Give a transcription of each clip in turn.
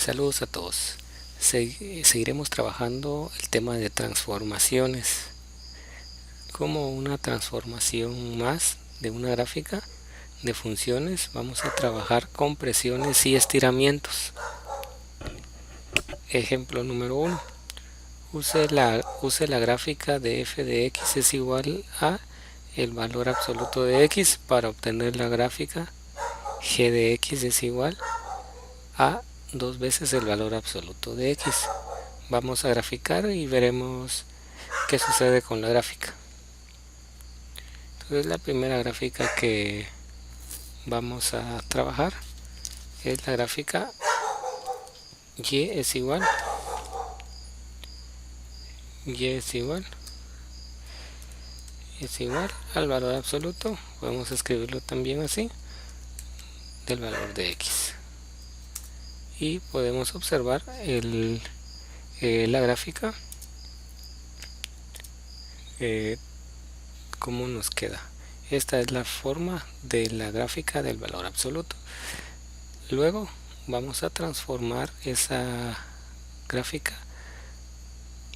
Saludos a todos. Seguiremos trabajando el tema de transformaciones. Como una transformación más de una gráfica de funciones, vamos a trabajar con presiones y estiramientos. Ejemplo número 1. Use la gráfica de f de x es igual a el valor absoluto de x para obtener la gráfica g de x es igual a 2 veces el valor absoluto de x. Vamos a graficar y veremos qué sucede con la gráfica. Entonces la primera gráfica que vamos a trabajar es la gráfica y es igual al valor absoluto, podemos escribirlo también así, del valor de x. Y podemos observar la gráfica cómo nos queda. Esta es la forma de la gráfica del valor absoluto. Luego vamos a transformar esa gráfica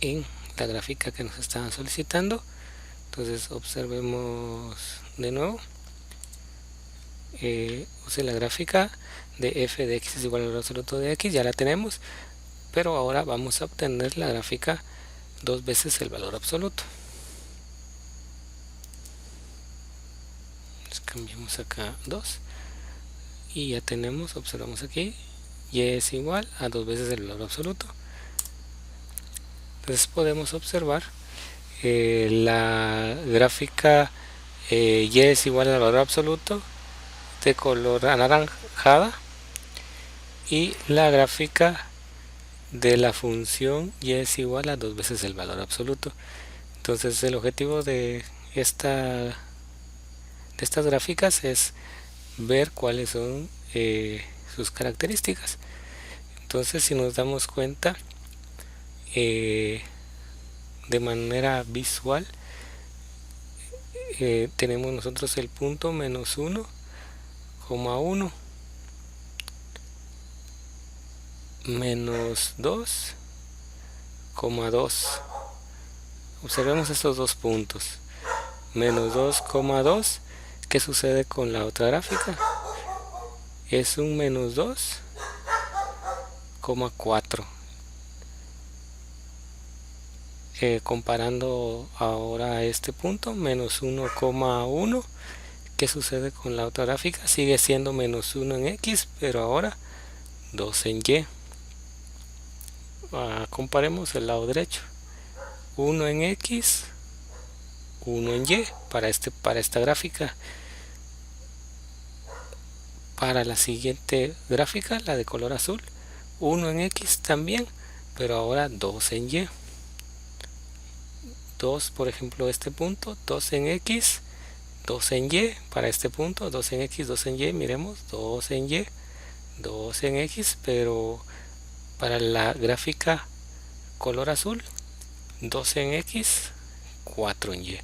en la gráfica que nos estaban solicitando. Entonces observemos de nuevo. Use la gráfica de f de x es igual al valor absoluto de x, ya la tenemos, pero ahora vamos a obtener la gráfica 2 veces el valor absoluto. Cambiamos acá 2 y ya tenemos, observamos aquí, y es igual a 2 veces el valor absoluto. Entonces podemos observar la gráfica y es igual al valor absoluto de color anaranjada y la gráfica de la función y es igual a 2 veces el valor absoluto. Entonces el objetivo de estas gráficas es ver cuáles son sus características. Entonces si nos damos cuenta de manera visual, tenemos nosotros el punto menos 1,1 menos 2,2. Observemos estos dos puntos, menos 2,2. ¿Qué sucede con la otra gráfica? Es un menos 2,4. Comparando ahora este punto, menos 1,1. ¿Qué sucede con la otra gráfica? Sigue siendo menos 1 en x, pero ahora 2 en y. Comparemos el lado derecho. 1 en x, 1 en y para esta gráfica. Para la siguiente gráfica, la de color azul, 1 en x también, pero ahora 2 en y. 2, por ejemplo, este punto, 2 en x, 2 en y. Para este punto, 2 en x, 2 en y, miremos, 2 en y, 2 en x, pero para la gráfica color azul, 2 en x, 4 en y.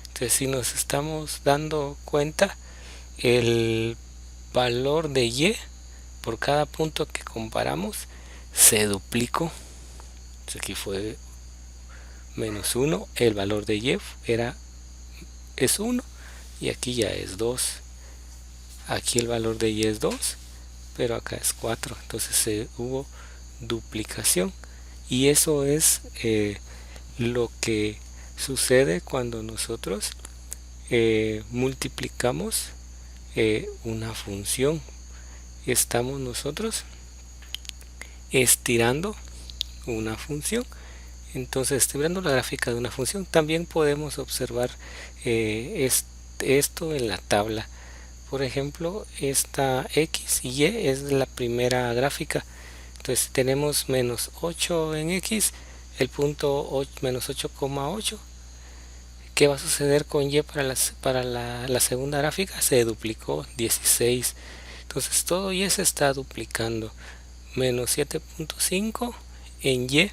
Entonces si nos estamos dando cuenta, el valor de y por cada punto que comparamos se duplicó. Entonces aquí fue menos 1, el valor de y es 1 y aquí ya es 2. Aquí el valor de y es 2, pero acá es 4. Entonces hubo duplicación, y eso es lo que sucede cuando nosotros multiplicamos una función. Estamos nosotros estirando una función. Entonces, estirando la gráfica de una función, también podemos observar esto en la tabla. Por ejemplo, esta x y y es la primera gráfica. Entonces tenemos menos 8 en x, el punto menos 8,8. ¿Qué va a suceder con y para la segunda gráfica? Se duplicó, 16. Entonces todo y se está duplicando. Menos 7,5 en y.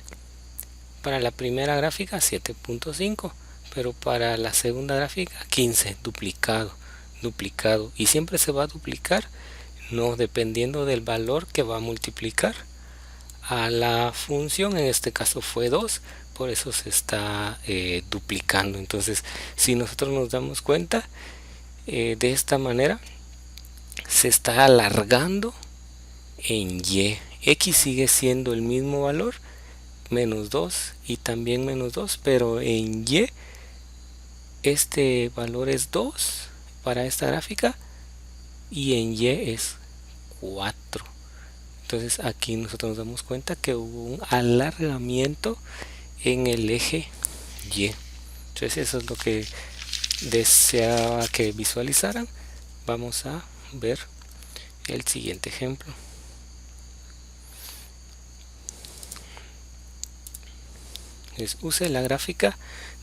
Para la primera gráfica 7,5, pero para la segunda gráfica 15, duplicado. Y siempre se va a duplicar, no dependiendo del valor que va a multiplicar. a la función, en este caso fue 2, por eso se está duplicando. Entonces, si nosotros nos damos cuenta, de esta manera se está alargando en y. X sigue siendo el mismo valor, menos 2 y también menos 2, pero en y este valor es 2 para esta gráfica y en y es 4. Entonces aquí nosotros nos damos cuenta que hubo un alargamiento en el eje y. Entonces eso es lo que deseaba que visualizaran. Vamos a ver el siguiente ejemplo. Use la gráfica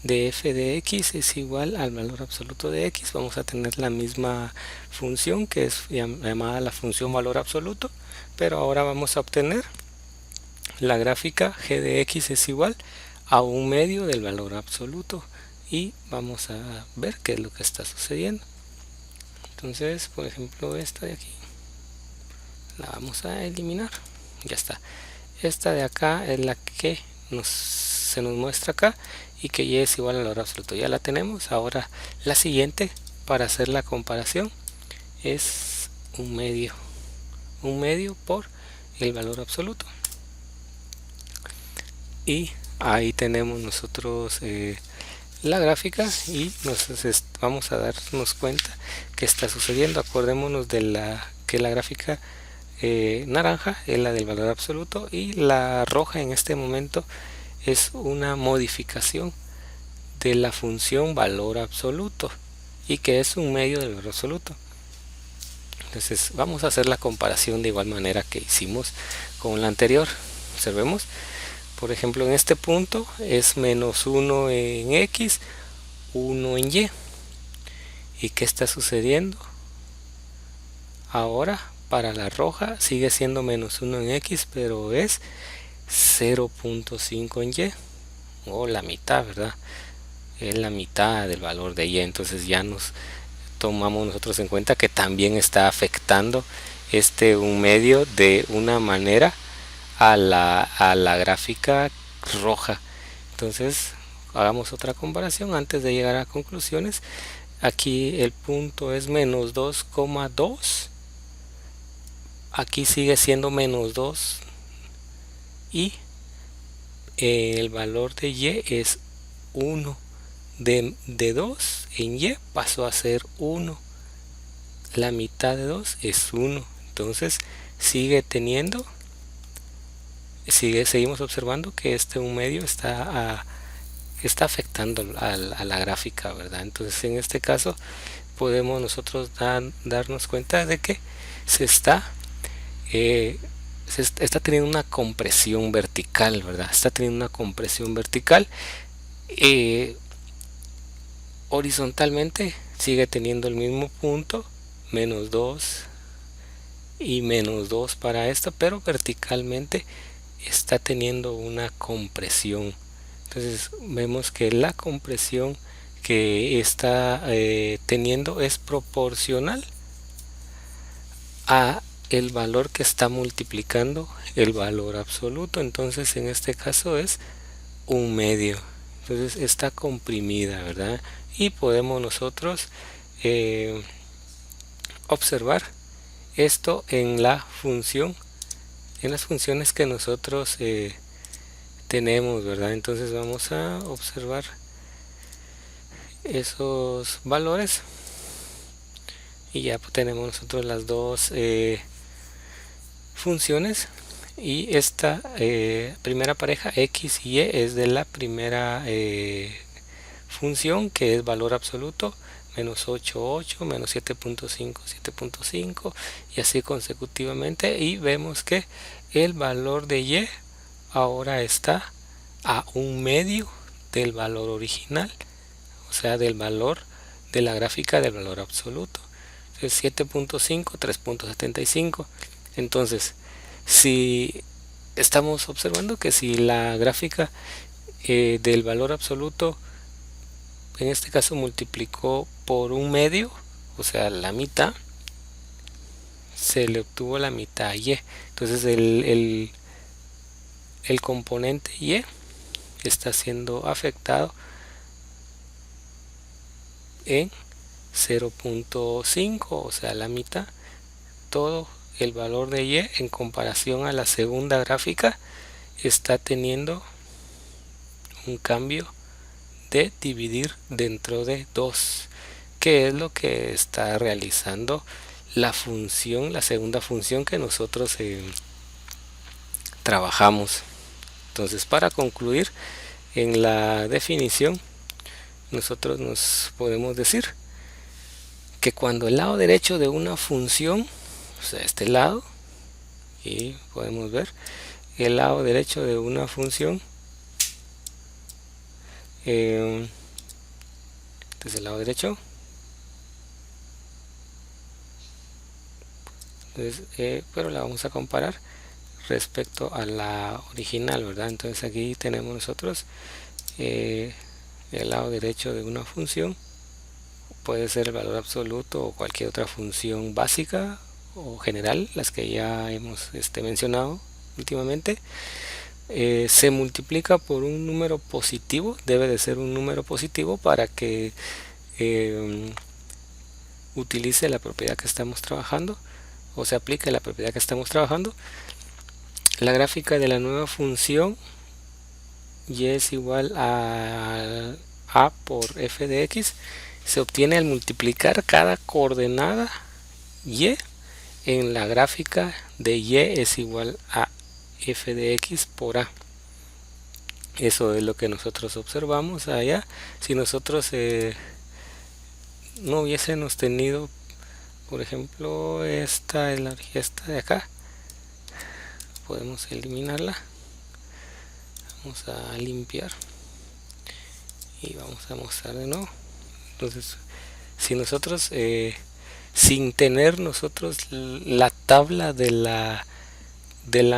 de f de x es igual al valor absoluto de x. Vamos a tener la misma función que es llamada la función valor absoluto, pero ahora vamos a obtener la gráfica g de x es igual a un medio del valor absoluto, y vamos a ver qué es lo que está sucediendo. Entonces, por ejemplo, esta de aquí la vamos a eliminar. Ya está. Esta de acá es la que se nos muestra acá, y que y es igual al valor absoluto. Ya la tenemos. Ahora la siguiente para hacer la comparación es un medio por el valor absoluto, y ahí tenemos nosotros la gráfica, y vamos a darnos cuenta que está sucediendo. Acordémonos de que la gráfica naranja es la del valor absoluto, y la roja en este momento es una modificación de la función valor absoluto, y que es un medio del valor absoluto. Entonces vamos a hacer la comparación de igual manera que hicimos con la anterior. Observemos, por ejemplo, en este punto es menos 1 en x, 1 en y. ¿Y qué está sucediendo? Ahora para la roja sigue siendo menos 1 en x, pero es 0.5 en y, o la mitad, ¿verdad? Es la mitad del valor de y. Entonces ya nos tomamos nosotros en cuenta que también está afectando un medio de una manera a la gráfica roja. Entonces hagamos otra comparación antes de llegar a conclusiones. Aquí el punto es menos 2,2, aquí sigue siendo menos 2, y el valor de y es 1. De 2 en y pasó a ser 1. La mitad de 2 es 1. Entonces seguimos observando que un medio está afectando a la gráfica, ¿verdad? Entonces en este caso podemos nosotros darnos cuenta de que se está teniendo una compresión vertical, ¿verdad? Está teniendo una compresión vertical. Horizontalmente sigue teniendo el mismo punto, menos 2 y menos 2 para esto, pero verticalmente está teniendo una compresión. Entonces vemos que la compresión que está teniendo es proporcional a el valor que está multiplicando el valor absoluto. Entonces en este caso es un medio. Entonces está comprimida, ¿verdad? Y podemos nosotros observar esto en la función, en las funciones que nosotros tenemos, ¿verdad? Entonces vamos a observar esos valores, y ya tenemos nosotros las dos funciones, y esta primera pareja x y y es de la primera función, que es valor absoluto, menos 8,8, menos 7.5, 7.5, y así consecutivamente, y vemos que el valor de y ahora está a un medio del valor original, o sea, del valor de la gráfica del valor absoluto. Entonces 7.5, 3.75. Entonces, si estamos observando que si la gráfica del valor absoluto en este caso multiplicó por un medio, o sea la mitad, se le obtuvo la mitad y. Entonces el componente y está siendo afectado en 0.5, o sea, la mitad. Todo el valor de y en comparación a la segunda gráfica está teniendo un cambio de dividir dentro de 2, que es lo que está realizando la función, la segunda función que nosotros trabajamos. Entonces, para concluir, en la definición nosotros nos podemos decir que cuando el lado derecho de una función, o sea, este lado, y podemos ver el lado derecho de una función, este es el lado derecho. Entonces, pero la vamos a comparar respecto a la original, ¿verdad? Entonces aquí tenemos nosotros el lado derecho de una función, puede ser el valor absoluto o cualquier otra función básica o general, las que ya hemos mencionado últimamente. Se multiplica por un número positivo, debe de ser un número positivo para que utilice la propiedad que estamos trabajando, o se aplique la propiedad que estamos trabajando. La gráfica de la nueva función y es igual a por f de x se obtiene al multiplicar cada coordenada y en la gráfica de y es igual a f de x por a. Eso es lo que nosotros observamos allá. Si nosotros no hubiésemos tenido, por ejemplo, esta de acá, podemos eliminarla. Vamos a limpiar y vamos a mostrar de nuevo. Entonces, si nosotros sin tener nosotros la tabla de la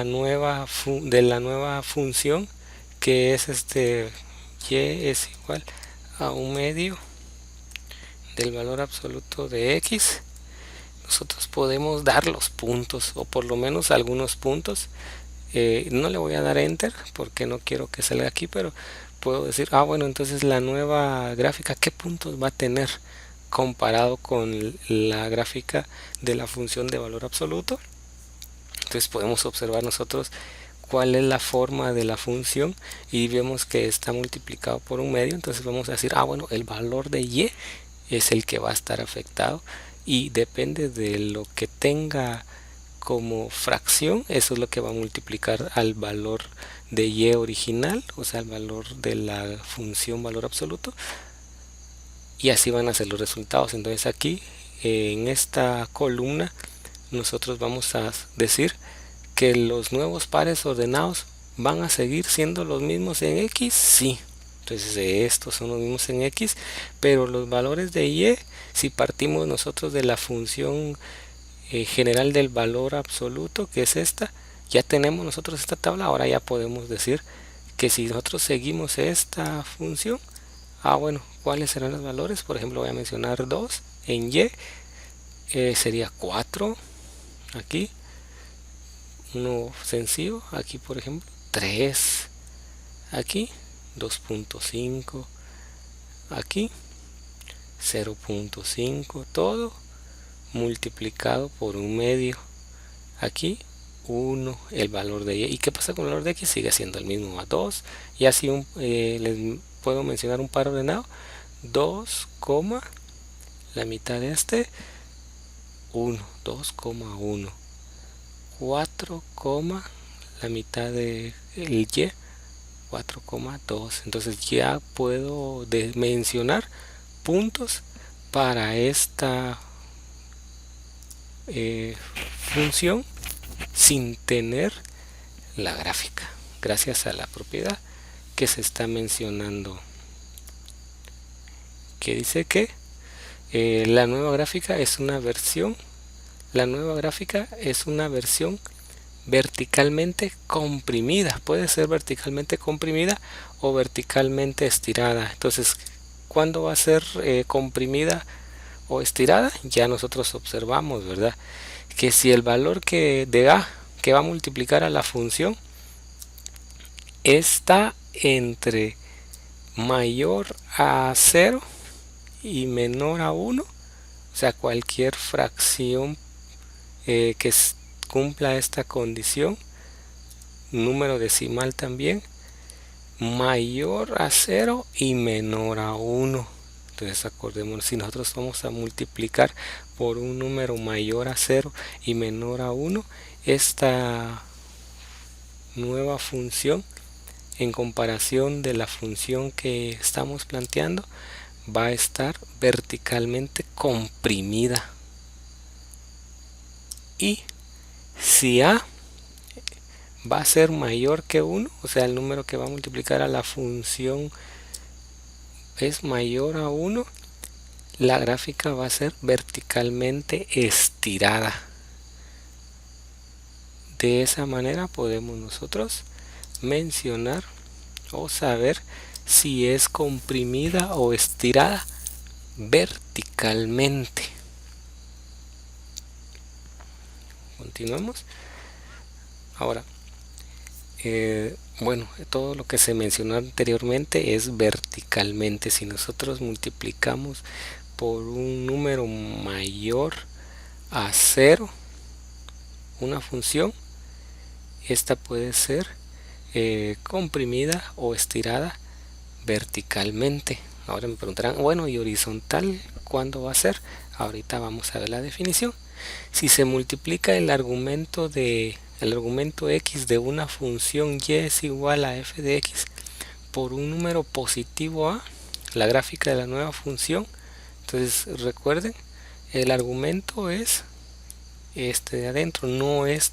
nueva función, que es y es igual a un medio del valor absoluto de x, nosotros podemos dar los puntos, o por lo menos algunos puntos. No le voy a dar enter porque no quiero que salga aquí, pero puedo decir, bueno, entonces la nueva gráfica, ¿qué puntos va a tener comparado con la gráfica de la función de valor absoluto? Entonces podemos observar nosotros cuál es la forma de la función y vemos que está multiplicado por un medio. Entonces vamos a decir, bueno, el valor de y es el que va a estar afectado y depende de lo que tenga como fracción, eso es lo que va a multiplicar al valor de y original, o sea, al valor de la función valor absoluto, y así van a ser los resultados. Entonces aquí en esta columna nosotros vamos a decir que los nuevos pares ordenados van a seguir siendo los mismos en x, sí. Entonces estos son los mismos en x, pero los valores de y, si partimos nosotros de la función general del valor absoluto, que es esta, ya tenemos nosotros esta tabla. Ahora ya podemos decir que si nosotros seguimos esta función, bueno, ¿cuáles serán los valores? Por ejemplo, voy a mencionar 2 en y, sería 4 aquí, uno sencillo aquí, por ejemplo 3 aquí, 2.5 aquí, 0.5, todo multiplicado por un medio aquí, 1 el valor de y. ¿Y qué pasa con el valor de x? Sigue siendo el mismo, a 2. Y así les puedo mencionar un par ordenado, 2, la mitad de 1, 2,1, 4, la mitad de el y, 4,2. Entonces ya puedo mencionar puntos para esta función sin tener la gráfica, gracias a la propiedad que se está mencionando, que dice que la nueva gráfica es una versión verticalmente comprimida. Puede ser verticalmente comprimida o verticalmente estirada. Entonces, ¿cuándo va a ser comprimida o estirada? Ya nosotros observamos, ¿verdad?, que si el valor de a que va a multiplicar a la función está entre mayor a 0 y menor a 1, o sea, cualquier fracción que cumpla esta condición, número decimal también, mayor a 0 y menor a 1. Entonces acordémonos, si nosotros vamos a multiplicar por un número mayor a 0 y menor a 1, esta nueva función, en comparación de la función que estamos planteando, va a estar verticalmente comprimida. Y si a va a ser mayor que 1, o sea, el número que va a multiplicar a la función es mayor a 1, la gráfica va a ser verticalmente estirada. De esa manera podemos nosotros mencionar o saber si es comprimida o estirada verticalmente. Continuamos. Ahora, bueno, todo lo que se mencionó anteriormente es verticalmente. Si nosotros multiplicamos por un número mayor a 0 una función, esta puede ser comprimida o estirada verticalmente. Ahora me preguntarán, bueno, ¿y horizontal cuándo va a ser? Ahorita vamos a ver la definición. Si se multiplica el argumento x de una función y es igual a f de x por un número positivo a, la gráfica de la nueva función, entonces recuerden, el argumento es este de adentro, no es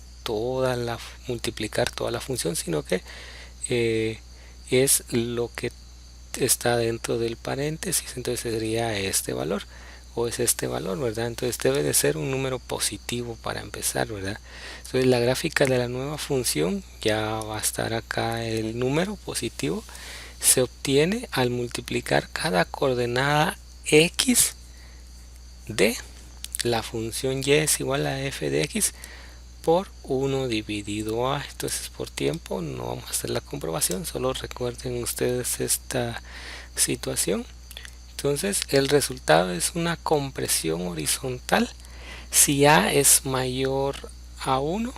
multiplicar toda la función, sino que es lo que está dentro del paréntesis. Entonces sería este valor o es este valor, ¿verdad? Entonces debe de ser un número positivo para empezar, ¿verdad? Entonces la gráfica de la nueva función, ya va a estar acá el número positivo, se obtiene al multiplicar cada coordenada x de la función y es igual a f de x por 1 dividido a. Entonces por tiempo no vamos a hacer la comprobación, solo recuerden ustedes esta situación. Entonces el resultado es una compresión horizontal si a es mayor a 1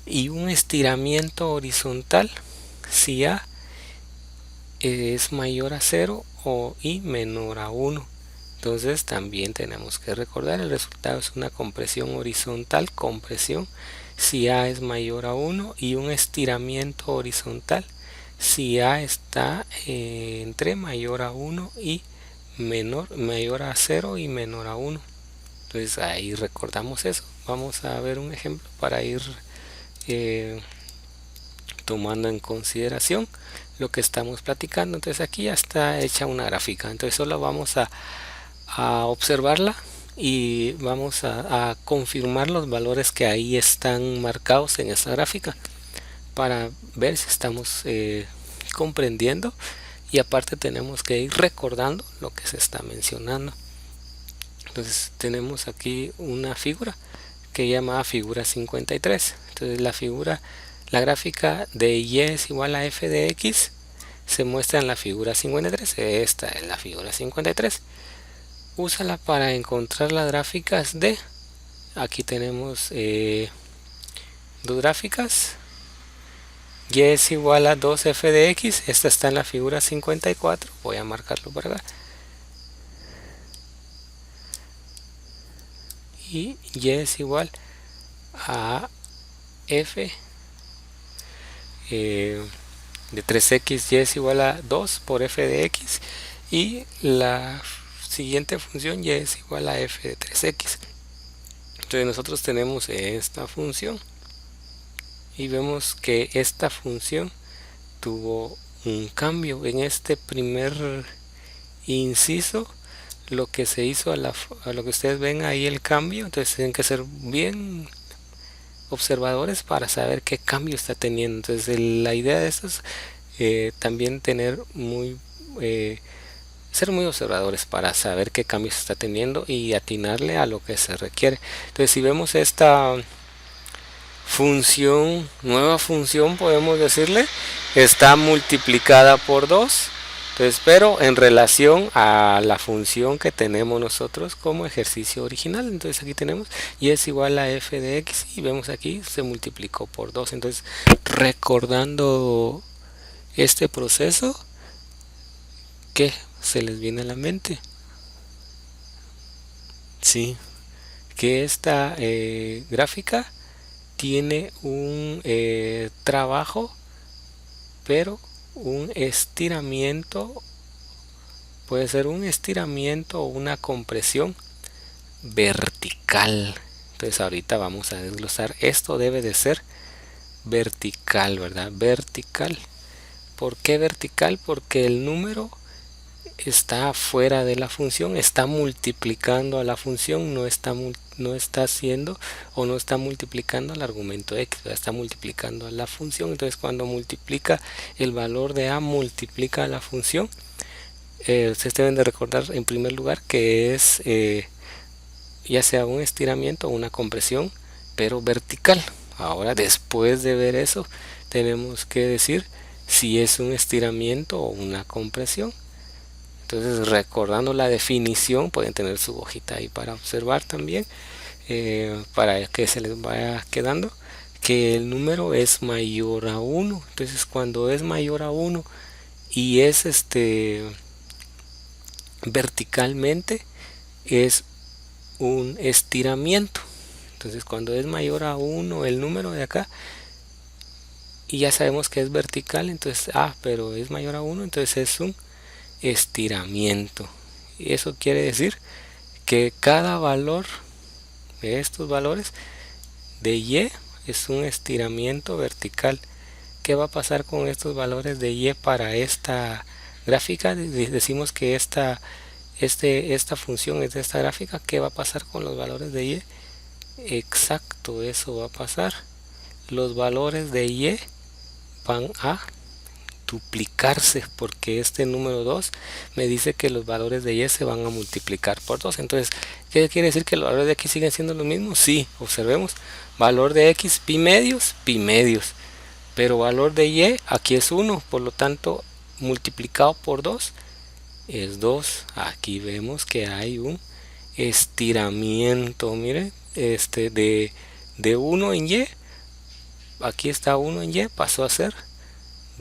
y un estiramiento horizontal si a es mayor a 0 y menor a 1. Entonces también tenemos que recordar, el resultado es una compresión horizontal, compresión si a es mayor a 1 y un estiramiento horizontal si a está entre mayor a 1 y mayor a 0 y menor a 1. Entonces ahí recordamos eso. Vamos a ver un ejemplo para ir tomando en consideración lo que estamos platicando. Entonces aquí ya está hecha una gráfica, entonces solo vamos a observarla y vamos a confirmar los valores que ahí están marcados en esta gráfica para ver si estamos comprendiendo, y aparte tenemos que ir recordando lo que se está mencionando. Entonces tenemos aquí una figura que llama figura 53. Entonces la gráfica de y es igual a f de x se muestra en la figura 53. Esta es la figura 53. Úsala para encontrar las gráficas de, aquí tenemos dos gráficas, y es igual a 2f de x, esta está en la figura 54, voy a marcarlo por acá, y es igual a f de 3x, y es igual a 2 por f de x, y la siguiente función y es igual a f de 3x. Entonces nosotros tenemos esta función y vemos que esta función tuvo un cambio en este primer inciso. Lo que se hizo a lo que ustedes ven ahí, el cambio, entonces tienen que ser bien observadores para saber qué cambio está teniendo. Entonces la idea de esto es también ser muy observadores para saber qué cambios está teniendo y atinarle a lo que se requiere. Entonces si vemos esta nueva función podemos decirle, está multiplicada por 2. Entonces, pero en relación a la función que tenemos nosotros como ejercicio original. Entonces aquí tenemos y es igual a f de x y vemos aquí se multiplicó por 2. Entonces, recordando este proceso, ¿qué se les viene a la mente? Sí, que esta gráfica tiene un trabajo, pero un estiramiento, puede ser un estiramiento o una compresión vertical. Entonces ahorita vamos a desglosar. Esto debe de ser vertical, ¿verdad? Vertical. ¿Por qué vertical? Porque el número está fuera de la función, está multiplicando a la función, no está haciendo o no está multiplicando al argumento x, está multiplicando a la función. Entonces cuando multiplica el valor de a, multiplica a la función. Ustedes deben de recordar en primer lugar que es ya sea un estiramiento o una compresión, pero vertical. Ahora, después de ver eso, tenemos que decir si es un estiramiento o una compresión. Entonces, recordando la definición, pueden tener su hojita ahí para observar también, para que se les vaya quedando que el número es mayor a 1. Entonces, cuando es mayor a 1 y es verticalmente, es un estiramiento. Entonces, cuando es mayor a 1 el número de acá y ya sabemos que es vertical, entonces pero es mayor a 1, entonces es un estiramiento. Y eso quiere decir que cada valor de estos valores de y es un estiramiento vertical. ¿Qué va a pasar con estos valores de y para esta gráfica? Decimos que esta función es de esta gráfica. ¿Qué va a pasar con los valores de y? Exacto, eso va a pasar. Los valores de y van a duplicarse porque este número 2 me dice que los valores de y se van a multiplicar por 2. Entonces, ¿qué quiere decir? ¿Que los valores de x siguen siendo los mismos? Sí, observemos. Valor de x, pi medios, pero valor de y aquí es 1, por lo tanto multiplicado por 2 es 2. Aquí vemos que hay un estiramiento, miren, de 1 en y, aquí está 1 en y, pasó a ser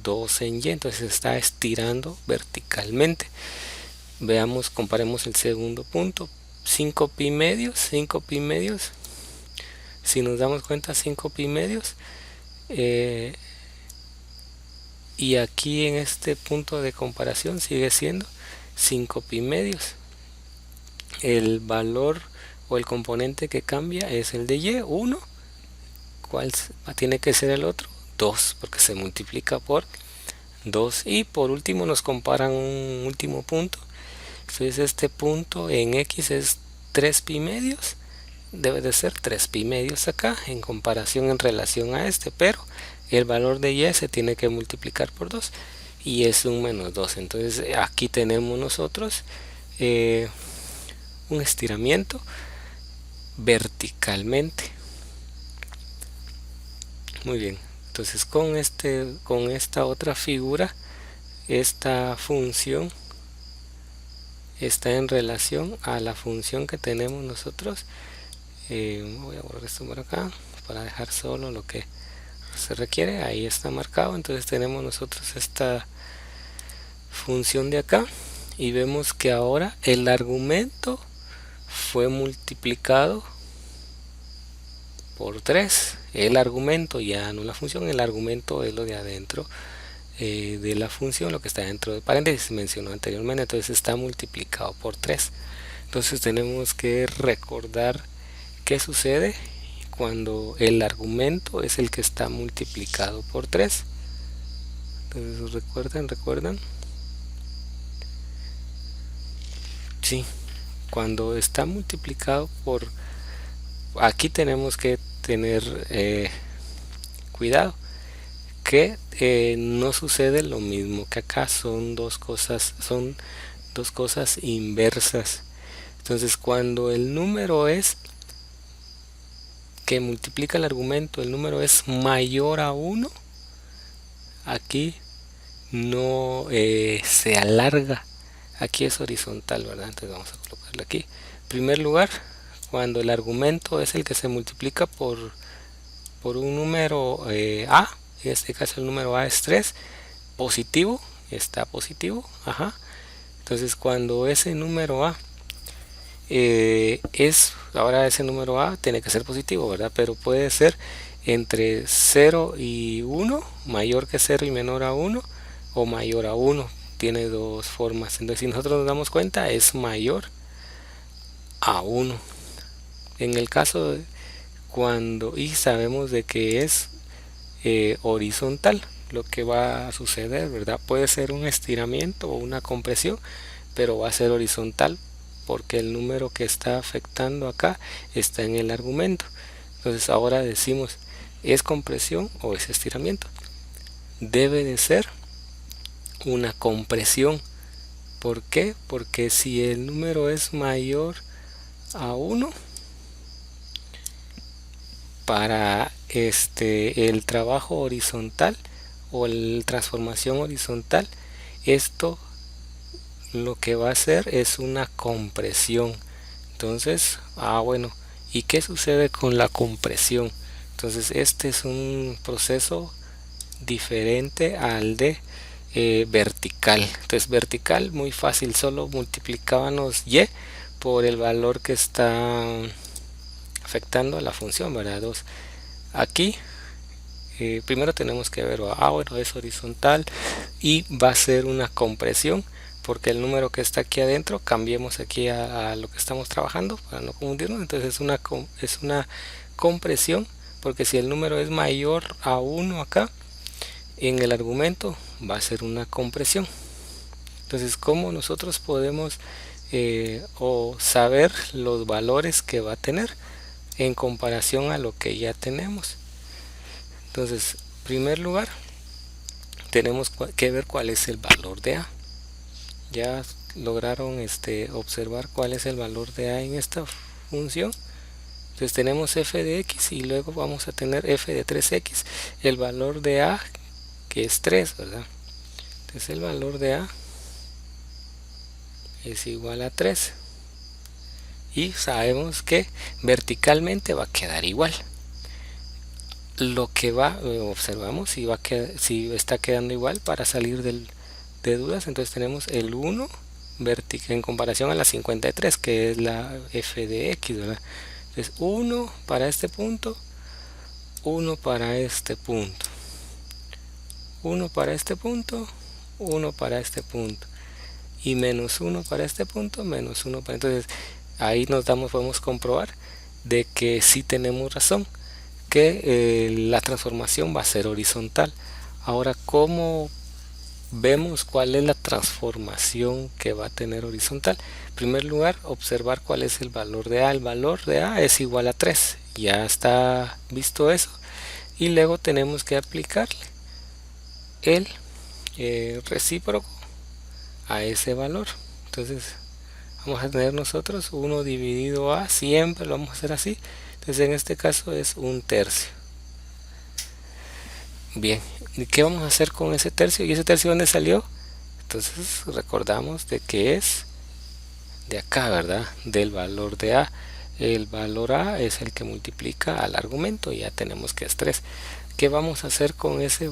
2 en y, entonces se está estirando verticalmente. Veamos, comparemos el segundo punto, 5 pi medios, si nos damos cuenta 5 pi medios, y aquí en este punto de comparación sigue siendo 5 pi medios. El valor o el componente que cambia es el de y, 1. ¿Cuál tiene que ser el otro? 2, porque se multiplica por 2. Y por último nos comparan un último punto. Entonces este punto en x es 3 pi medios. Debe de ser 3 pi medios acá en comparación en relación a este, pero el valor de y se tiene que multiplicar por 2 y es un menos 2. Entonces aquí tenemos nosotros un estiramiento verticalmente. Muy bien, entonces con esta otra figura, esta función está en relación a la función que tenemos nosotros. Voy a borrar esto por acá para dejar solo lo que se requiere. Ahí está marcado. Entonces tenemos nosotros esta función de acá y vemos que ahora el argumento fue multiplicado por 3. El argumento, ya no la función, el argumento es lo de adentro de la función, lo que está dentro de paréntesis, mencionó anteriormente. Entonces está multiplicado por 3. Entonces tenemos que recordar qué sucede cuando el argumento es el que está multiplicado por 3. Entonces recuerdan. Sí, cuando está multiplicado por, aquí tenemos que tener cuidado que no sucede lo mismo que acá. Son dos cosas inversas. Entonces cuando el número es que multiplica el argumento, el número es mayor a 1, aquí no se alarga, aquí es horizontal, ¿verdad? Entonces vamos a colocarlo aquí. En primer lugar, cuando el argumento es el que se multiplica por un número A, en este caso el número A es 3, positivo, está positivo, ajá. Entonces cuando ese número A ahora ese número A tiene que ser positivo, ¿verdad? Pero puede ser entre 0 y 1, mayor que 0 y menor a 1, o mayor a 1, tiene dos formas. Entonces si nosotros nos damos cuenta, es mayor a 1. En el caso de y sabemos de que es horizontal, lo que va a suceder, ¿verdad? Puede ser un estiramiento o una compresión, pero va a ser horizontal porque el número que está afectando acá está en el argumento. Entonces ahora decimos, ¿es compresión o es estiramiento? Debe de ser una compresión. ¿Por qué? Porque si el número es mayor a 1, para el trabajo horizontal o la transformación horizontal, esto lo que va a hacer es una compresión. Entonces, bueno, ¿y qué sucede con la compresión? Entonces este es un proceso diferente al de vertical. Entonces vertical, muy fácil, solo multiplicábamos y por el valor que está afectando a la función, ¿verdad? 2. Aquí primero tenemos que ver, bueno, es horizontal y va a ser una compresión, porque el número que está aquí adentro, cambiemos aquí a lo que estamos trabajando para no confundirnos. Entonces es una compresión, porque si el número es mayor a 1 acá en el argumento, va a ser una compresión. Entonces, ¿cómo nosotros podemos saber los valores que va a tener en comparación a lo que ya tenemos? Entonces, en primer lugar, tenemos que ver cuál es el valor de A. Ya lograron observar cuál es el valor de A en esta función. Entonces tenemos f de x y luego vamos a tener f de 3x. El valor de A, que es 3, ¿verdad? Entonces el valor de A es igual a 3. Y sabemos que verticalmente va a quedar igual. Lo que observamos si está quedando igual para salir de dudas. Entonces tenemos el 1 en comparación a la 53, que es la f de x, ¿verdad? Entonces 1 para este punto, 1 para este punto, 1 para este punto, 1 para este punto, y menos 1 para este punto, menos 1 para... Entonces ahí podemos comprobar de que sí tenemos razón, que la transformación va a ser horizontal. Ahora, ¿cómo vemos cuál es la transformación que va a tener horizontal? En primer lugar, observar cuál es el valor de A. El valor de A es igual a 3. Ya está visto eso. Y luego tenemos que aplicarle el recíproco a ese valor. Entonces vamos a tener nosotros 1 dividido A, siempre lo vamos a hacer así. Entonces en este caso es 1/3. Bien, ¿y qué vamos a hacer con ese tercio? ¿Y ese tercio dónde salió? Entonces recordamos de que es de acá, ¿verdad? Del valor de A. El valor A es el que multiplica al argumento, y ya tenemos que es 3. ¿Qué vamos a hacer con ese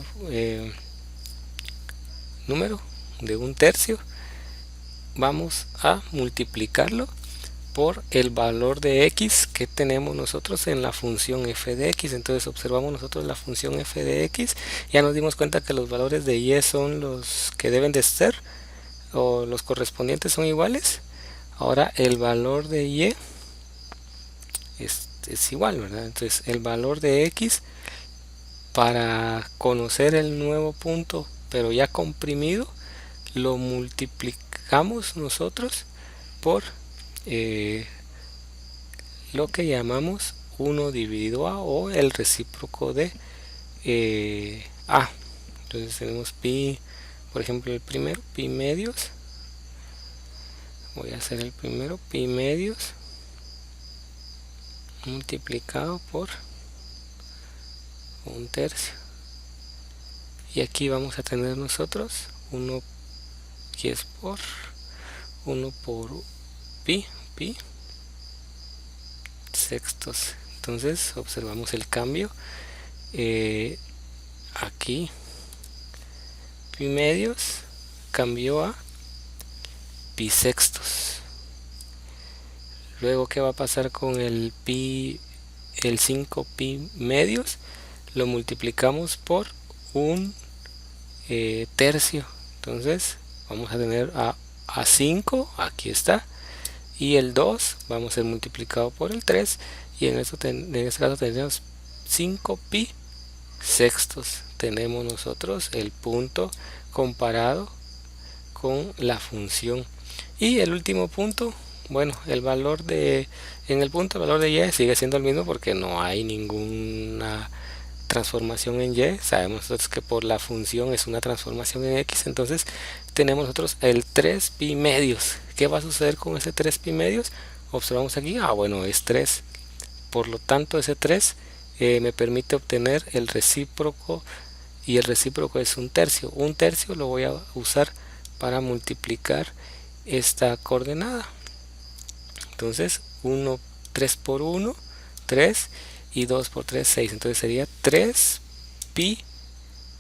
número de 1/3? Vamos a multiplicarlo por el valor de x que tenemos nosotros en la función f de x. Entonces observamos nosotros la función f de x, ya nos dimos cuenta que los valores de y son los que deben de ser, o los correspondientes son iguales. Ahora el valor de y es igual, ¿verdad? Entonces el valor de x, para conocer el nuevo punto pero ya comprimido, lo multiplicamos nosotros por lo que llamamos 1 dividido A, o el recíproco de A. Entonces tenemos pi, por ejemplo el primero, pi medios. Voy a hacer el primero, pi medios multiplicado por un tercio. Y aquí vamos a tener nosotros 1 que es por 1 por pi sextos. Entonces observamos el cambio. Aquí pi medios cambió a pi sextos. Luego, ¿qué va a pasar con el 5 pi medios? Lo multiplicamos por un tercio. Entonces vamos a tener a 5, aquí está, y el 2 vamos a ser multiplicado por el 3, y en este caso tenemos 5 pi sextos. Tenemos nosotros el punto comparado con la función. Y el último punto, bueno, el valor de en el punto, el valor de y sigue siendo el mismo porque no hay ninguna transformación en y. Sabemos nosotros que por la función es una transformación en x. Entonces tenemos nosotros el 3 pi medios. ¿Qué va a suceder con ese 3 pi medios? Observamos aquí, bueno, es 3. Por lo tanto, ese 3 me permite obtener el recíproco, y el recíproco es un tercio. Un tercio lo voy a usar para multiplicar esta coordenada. Entonces 3 por 1, 3, y 2 por 3, 6. Entonces sería 3 pi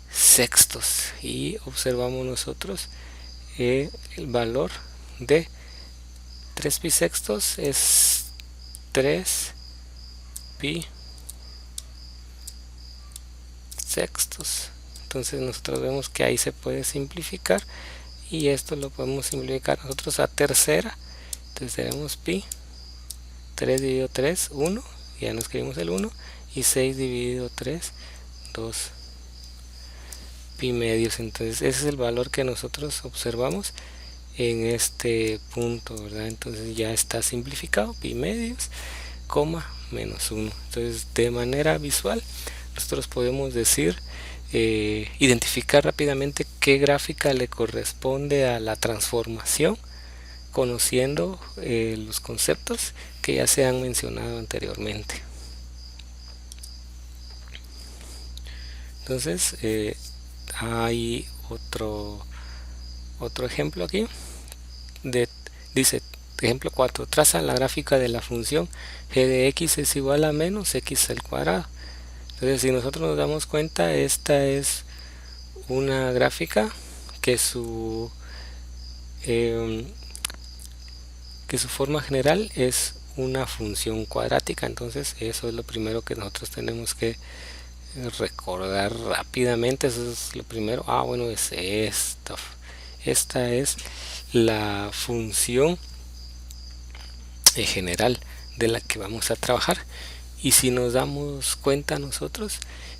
sextos. Y observamos nosotros el valor de 3 pi sextos es 3 pi sextos. Entonces nosotros vemos que ahí se puede simplificar, y esto lo podemos simplificar nosotros a tercera. Entonces tenemos pi, 3 dividido 3, 1, ya nos escribimos el 1, y 6 dividido 3, 2 pi medios. Entonces ese es el valor que nosotros observamos en este punto, ¿verdad? Entonces ya está simplificado, pi medios, coma, menos 1. Entonces de manera visual nosotros podemos decir, identificar rápidamente qué gráfica le corresponde a la transformación, conociendo los conceptos que ya se han mencionado anteriormente. Entonces hay otro ejemplo aquí. Dice, ejemplo 4, traza la gráfica de la función g de x es igual a menos x al cuadrado. Entonces, si nosotros nos damos cuenta, esta es una gráfica que su forma general es una función cuadrática. Entonces eso es lo primero que nosotros tenemos que recordar rápidamente. Eso es lo primero. Bueno, es esta. Esta es la función general de la que vamos a trabajar. Y si nos damos cuenta nosotros,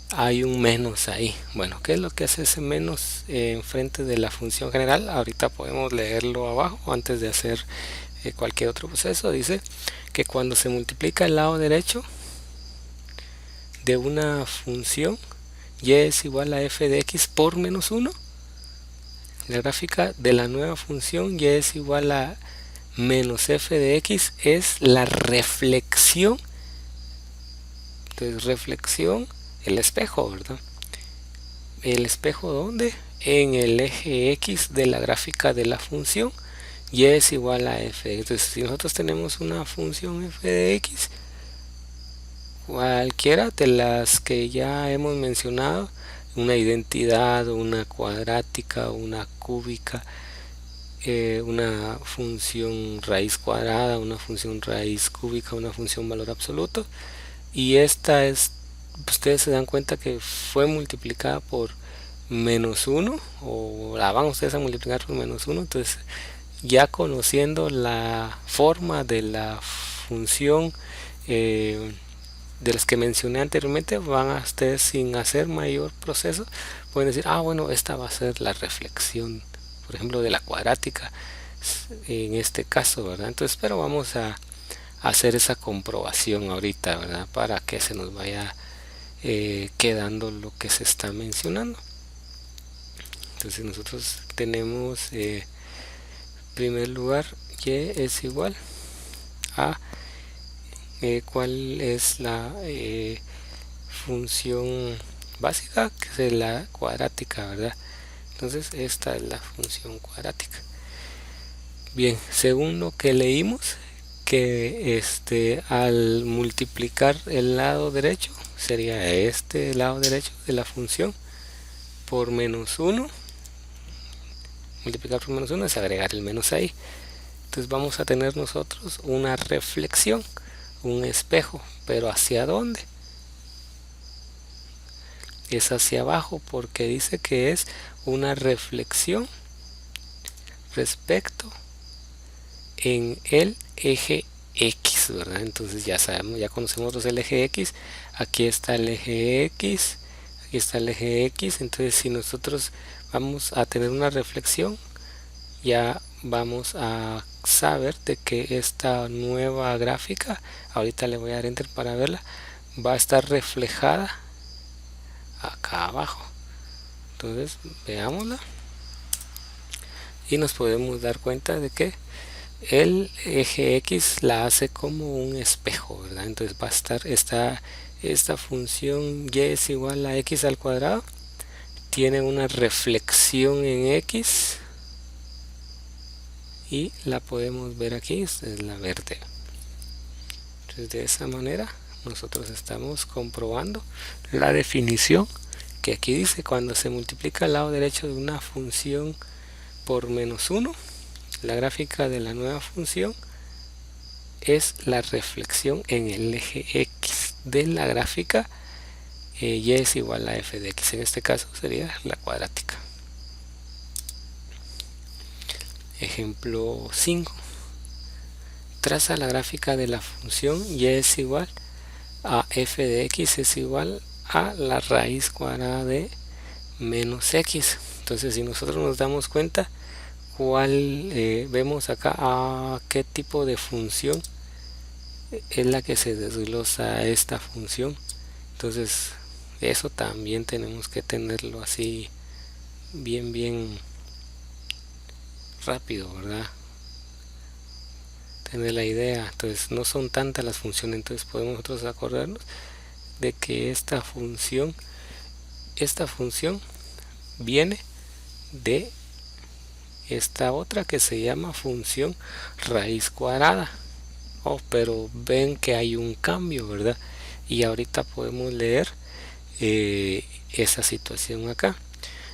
hay un menos ahí. Bueno, ¿qué es lo que hace ese menos enfrente de la función general? Ahorita podemos leerlo abajo antes de hacer cualquier otro proceso. Dice que cuando se multiplica el lado derecho de una función, y es igual a f de x por menos 1, la gráfica de la nueva función y es igual a menos f de x es la reflexión. Entonces, reflexión, el espejo, ¿verdad? ¿El espejo dónde? En el eje x de la gráfica de la función y es igual a f. Entonces, si nosotros tenemos una función f de x, cualquiera de las que ya hemos mencionado, una identidad, una cuadrática, una cúbica, una función raíz cuadrada, una función raíz cúbica, una función valor absoluto, y esta es, ustedes se dan cuenta que fue multiplicada por menos 1, o la van ustedes a multiplicar por menos 1. Entonces, ya conociendo la forma de la función de las que mencioné anteriormente, van a ustedes, sin hacer mayor proceso, pueden decir, bueno, esta va a ser la reflexión, por ejemplo, de la cuadrática en este caso, ¿verdad? Entonces, pero vamos a hacer esa comprobación ahorita, ¿verdad? Para que se nos vaya quedando lo que se está mencionando. Entonces nosotros tenemos en primer lugar y es igual a cuál es la función básica, que es la cuadrática, ¿verdad? Entonces esta es la función cuadrática. Bien, según lo que leímos, que al multiplicar el lado derecho, sería este lado derecho de la función por menos 1, multiplicar por menos 1 es agregar el menos ahí. Entonces vamos a tener nosotros una reflexión, un espejo, pero ¿hacia dónde? Es hacia abajo, porque dice que es una reflexión respecto en el eje X, ¿verdad? Entonces ya sabemos, ya conocemos el eje X. Aquí está el eje X, aquí está el eje X. Entonces si nosotros vamos a tener una reflexión, ya vamos a saber de que esta nueva gráfica, ahorita le voy a dar enter para verla, va a estar reflejada acá abajo. Entonces veámosla y nos podemos dar cuenta de que el eje X la hace como un espejo, ¿verdad? Entonces va a estar esta función y es igual a x al cuadrado, tiene una reflexión en X y la podemos ver aquí, esta es la verde. Entonces de esa manera nosotros estamos comprobando la definición que aquí dice: cuando se multiplica el lado derecho de una función por menos 1, la gráfica de la nueva función es la reflexión en el eje X de la gráfica y es igual a f de x. En este caso sería la cuadrática. Ejemplo 5. Traza la gráfica de la función y es igual a f de x es igual a la raíz cuadrada de menos x. Entonces si nosotros nos damos cuenta, vemos acá a qué tipo de función es la que se desglosa a esta función. Entonces eso también tenemos que tenerlo así bien rápido, ¿verdad? Tener la idea. Entonces no son tantas las funciones, entonces podemos nosotros acordarnos de que esta función viene de esta otra que se llama función raíz cuadrada. Pero ven que hay un cambio, ¿verdad? Y ahorita podemos leer esa situación acá.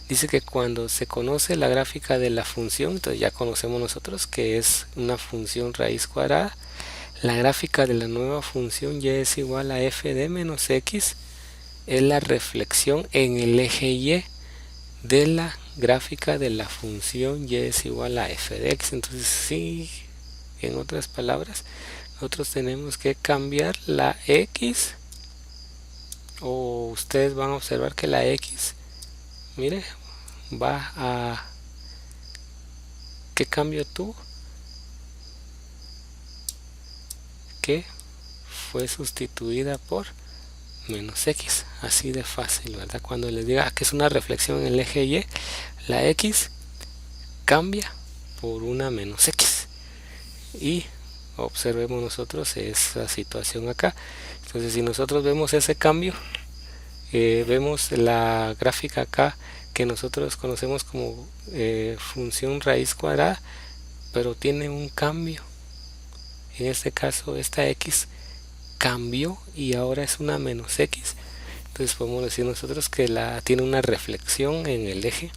Dice que cuando se conoce la gráfica de la función, entonces ya conocemos nosotros que es una función raíz cuadrada. La gráfica de la nueva función y es igual a f de menos x, es la reflexión en el eje y de la gráfica de la función y es igual a f de x. Entonces sí, en otras palabras, nosotros tenemos que cambiar la x, o ustedes van a observar que la x, mire, va a, ¿qué cambio tuvo? Que fue sustituida por menos x, así de fácil, ¿verdad? Cuando les diga que es una reflexión en el eje y, la x cambia por una menos x y observemos nosotros esa situación acá. Entonces si nosotros vemos ese cambio, vemos la gráfica acá que nosotros conocemos como función raíz cuadrada, pero tiene un cambio. En este caso esta x cambió y ahora es una menos x. Entonces podemos decir nosotros que tiene una reflexión en el eje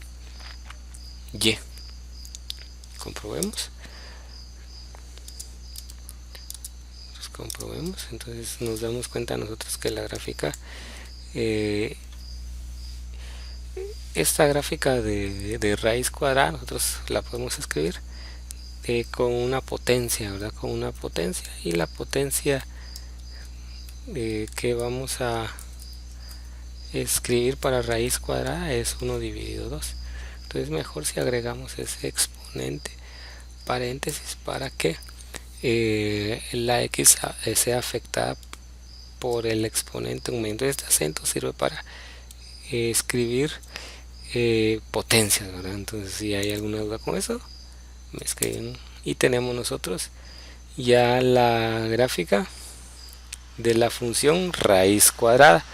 y. Comprobemos. Entonces nos damos cuenta nosotros que la gráfica, esta gráfica de raíz cuadrada, nosotros la podemos escribir con una potencia, ¿verdad? Con una potencia, y la potencia que vamos a escribir para raíz cuadrada es 1 dividido 2. Entonces mejor si agregamos ese exponente paréntesis para que la x sea afectada por el exponente aumento. Este acento sirve para escribir potencias, ¿verdad? Entonces si hay alguna duda con eso, me escriben. Y tenemos nosotros ya la gráfica de la función raíz cuadrada.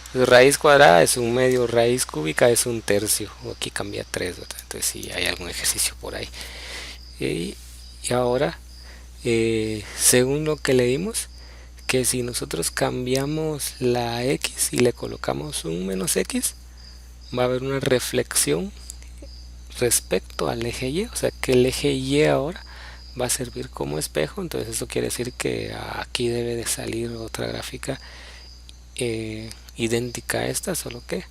Entonces, raíz cuadrada es un medio, raíz cúbica es un tercio. Aquí cambia 3, ¿verdad? Entonces si hay algún ejercicio por ahí. Y, y ahora, según lo que leímos, que si nosotros cambiamos la x y le colocamos un menos x, va a haber una reflexión respecto al eje y, o sea que el eje y ahora va a servir como espejo. Entonces eso quiere decir que aquí debe de salir otra gráfica idéntica a esta, solo que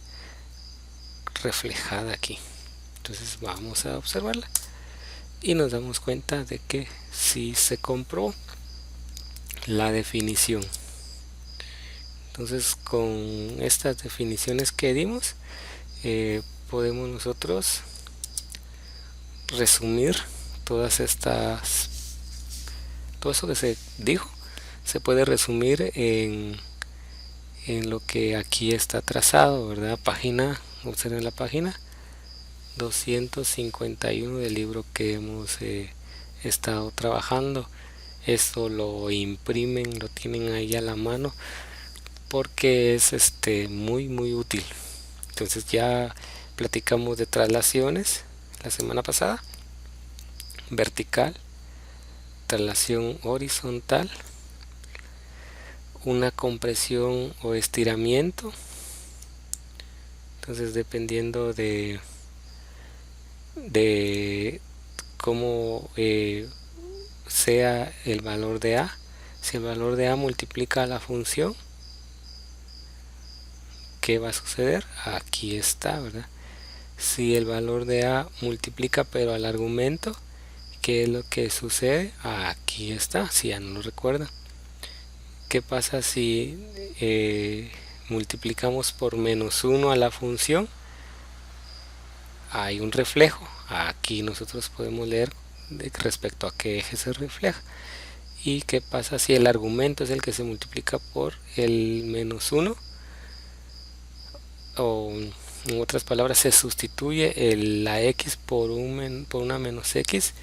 reflejada aquí. Entonces vamos a observarla y nos damos cuenta de que si se comprobó la definición. Entonces con estas definiciones que dimos, podemos nosotros resumir todas estas, todo eso que se dijo se puede resumir en lo que aquí está trazado, ¿verdad? Página, observen la página 251 del libro que hemos estado trabajando. Esto lo imprimen, lo tienen ahí a la mano porque es muy útil. Entonces ya platicamos de traslaciones la semana pasada, vertical, traslación horizontal, una compresión o estiramiento. Entonces dependiendo de cómo sea el valor de a, si el valor de a multiplica la función, ¿qué va a suceder? Aquí está, ¿verdad? Si el valor de a multiplica pero al argumento, ¿qué es lo que sucede? Aquí está, si ya no lo recuerdan. ¿Qué pasa si multiplicamos por menos 1 a la función? Hay un reflejo. Aquí nosotros podemos leer respecto a qué eje se refleja. ¿Y qué pasa si el argumento es el que se multiplica por el menos 1? O en otras palabras, se sustituye la x por una menos x.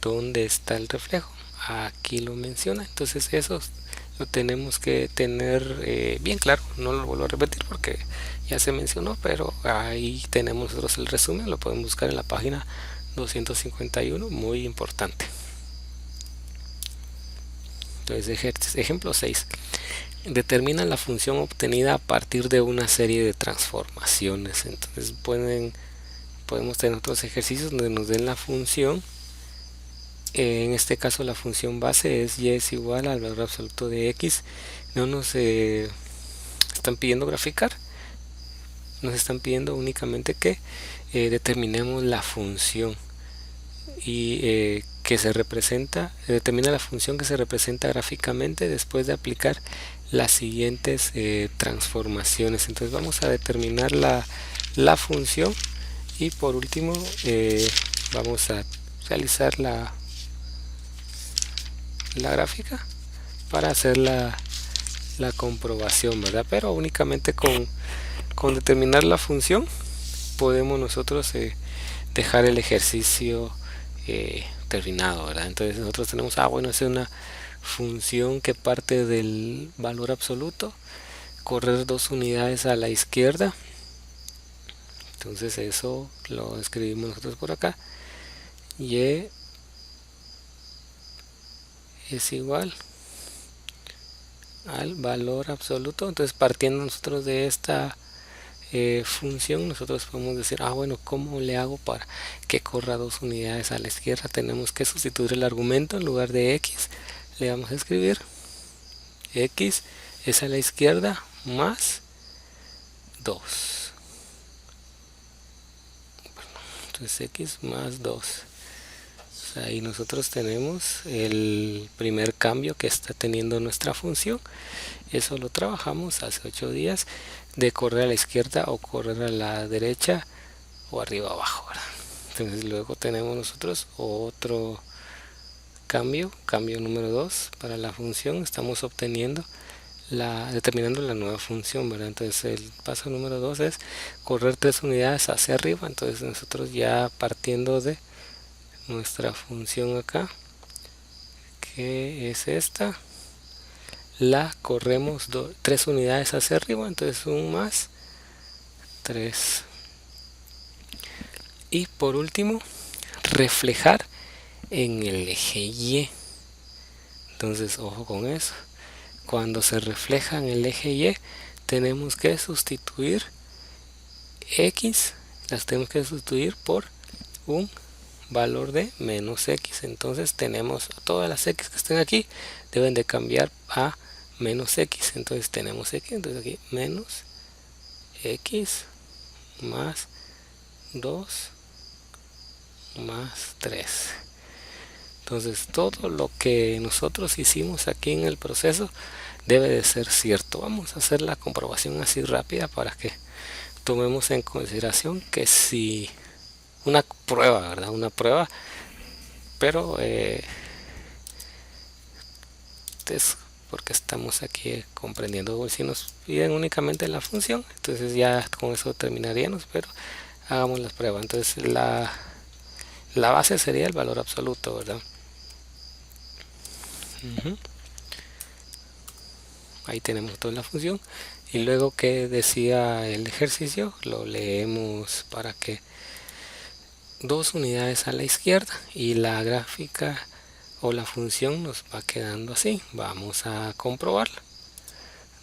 ¿Dónde está el reflejo? Aquí lo menciona. Entonces eso lo tenemos que tener bien claro. No lo vuelvo a repetir porque ya se mencionó, pero ahí tenemos nosotros el resumen. Lo podemos buscar en la página 251, muy importante. Entonces, ejemplo 6. Determina la función obtenida a partir de una serie de transformaciones. Entonces podemos tener otros ejercicios donde nos den la función. En este caso la función base es y es igual al valor absoluto de x. No nos están pidiendo graficar, nos están pidiendo únicamente que determinemos la función y que se representa, determina la función que se representa gráficamente después de aplicar las siguientes transformaciones. Entonces vamos a determinar la función y por último vamos a realizar la gráfica para hacer la comprobación, ¿verdad? Pero únicamente con determinar la función podemos nosotros dejar el ejercicio terminado, ¿verdad? Entonces nosotros tenemos, bueno, es una función que parte del valor absoluto, correr 2 unidades a la izquierda. Entonces eso lo escribimos nosotros por acá. Y es igual al valor absoluto. Entonces partiendo nosotros de esta función, nosotros podemos decir, bueno, ¿cómo le hago para que corra 2 unidades a la izquierda? Tenemos que sustituir el argumento. En lugar de x le vamos a escribir x es a la izquierda más 2. Entonces x más 2. Ahí nosotros tenemos el primer cambio que está teniendo nuestra función. Eso lo trabajamos hace 8 días, de correr a la izquierda o correr a la derecha o arriba abajo, ¿verdad? Entonces luego tenemos nosotros otro cambio número 2 para la función. Estamos obteniendo determinando la nueva función, ¿verdad? Entonces el paso número 2 es correr 3 unidades hacia arriba. Entonces nosotros ya partiendo de nuestra función acá, que es esta, la corremos 3 unidades hacia arriba, entonces un más 3. Y por último, reflejar en el eje Y. Entonces ojo con eso, cuando se refleja en el eje Y tenemos que sustituir X, las tenemos que sustituir por un valor de menos X. Entonces tenemos todas las X que estén aquí deben de cambiar a menos X. Entonces tenemos X, entonces aquí menos X más 2 más 3. Entonces todo lo que nosotros hicimos aquí en el proceso debe de ser cierto. Vamos a hacer la comprobación así rápida para que tomemos en consideración que si una prueba, ¿verdad? Una prueba, pero es porque estamos aquí comprendiendo. Si nos piden únicamente la función, entonces ya con eso terminaríamos, pero hagamos las pruebas. Entonces la base sería el valor absoluto, ¿verdad? Ahí tenemos toda la función. Y luego que decía el ejercicio, lo leemos para que 2 unidades a la izquierda y la gráfica o la función nos va quedando así. Vamos a comprobarlo.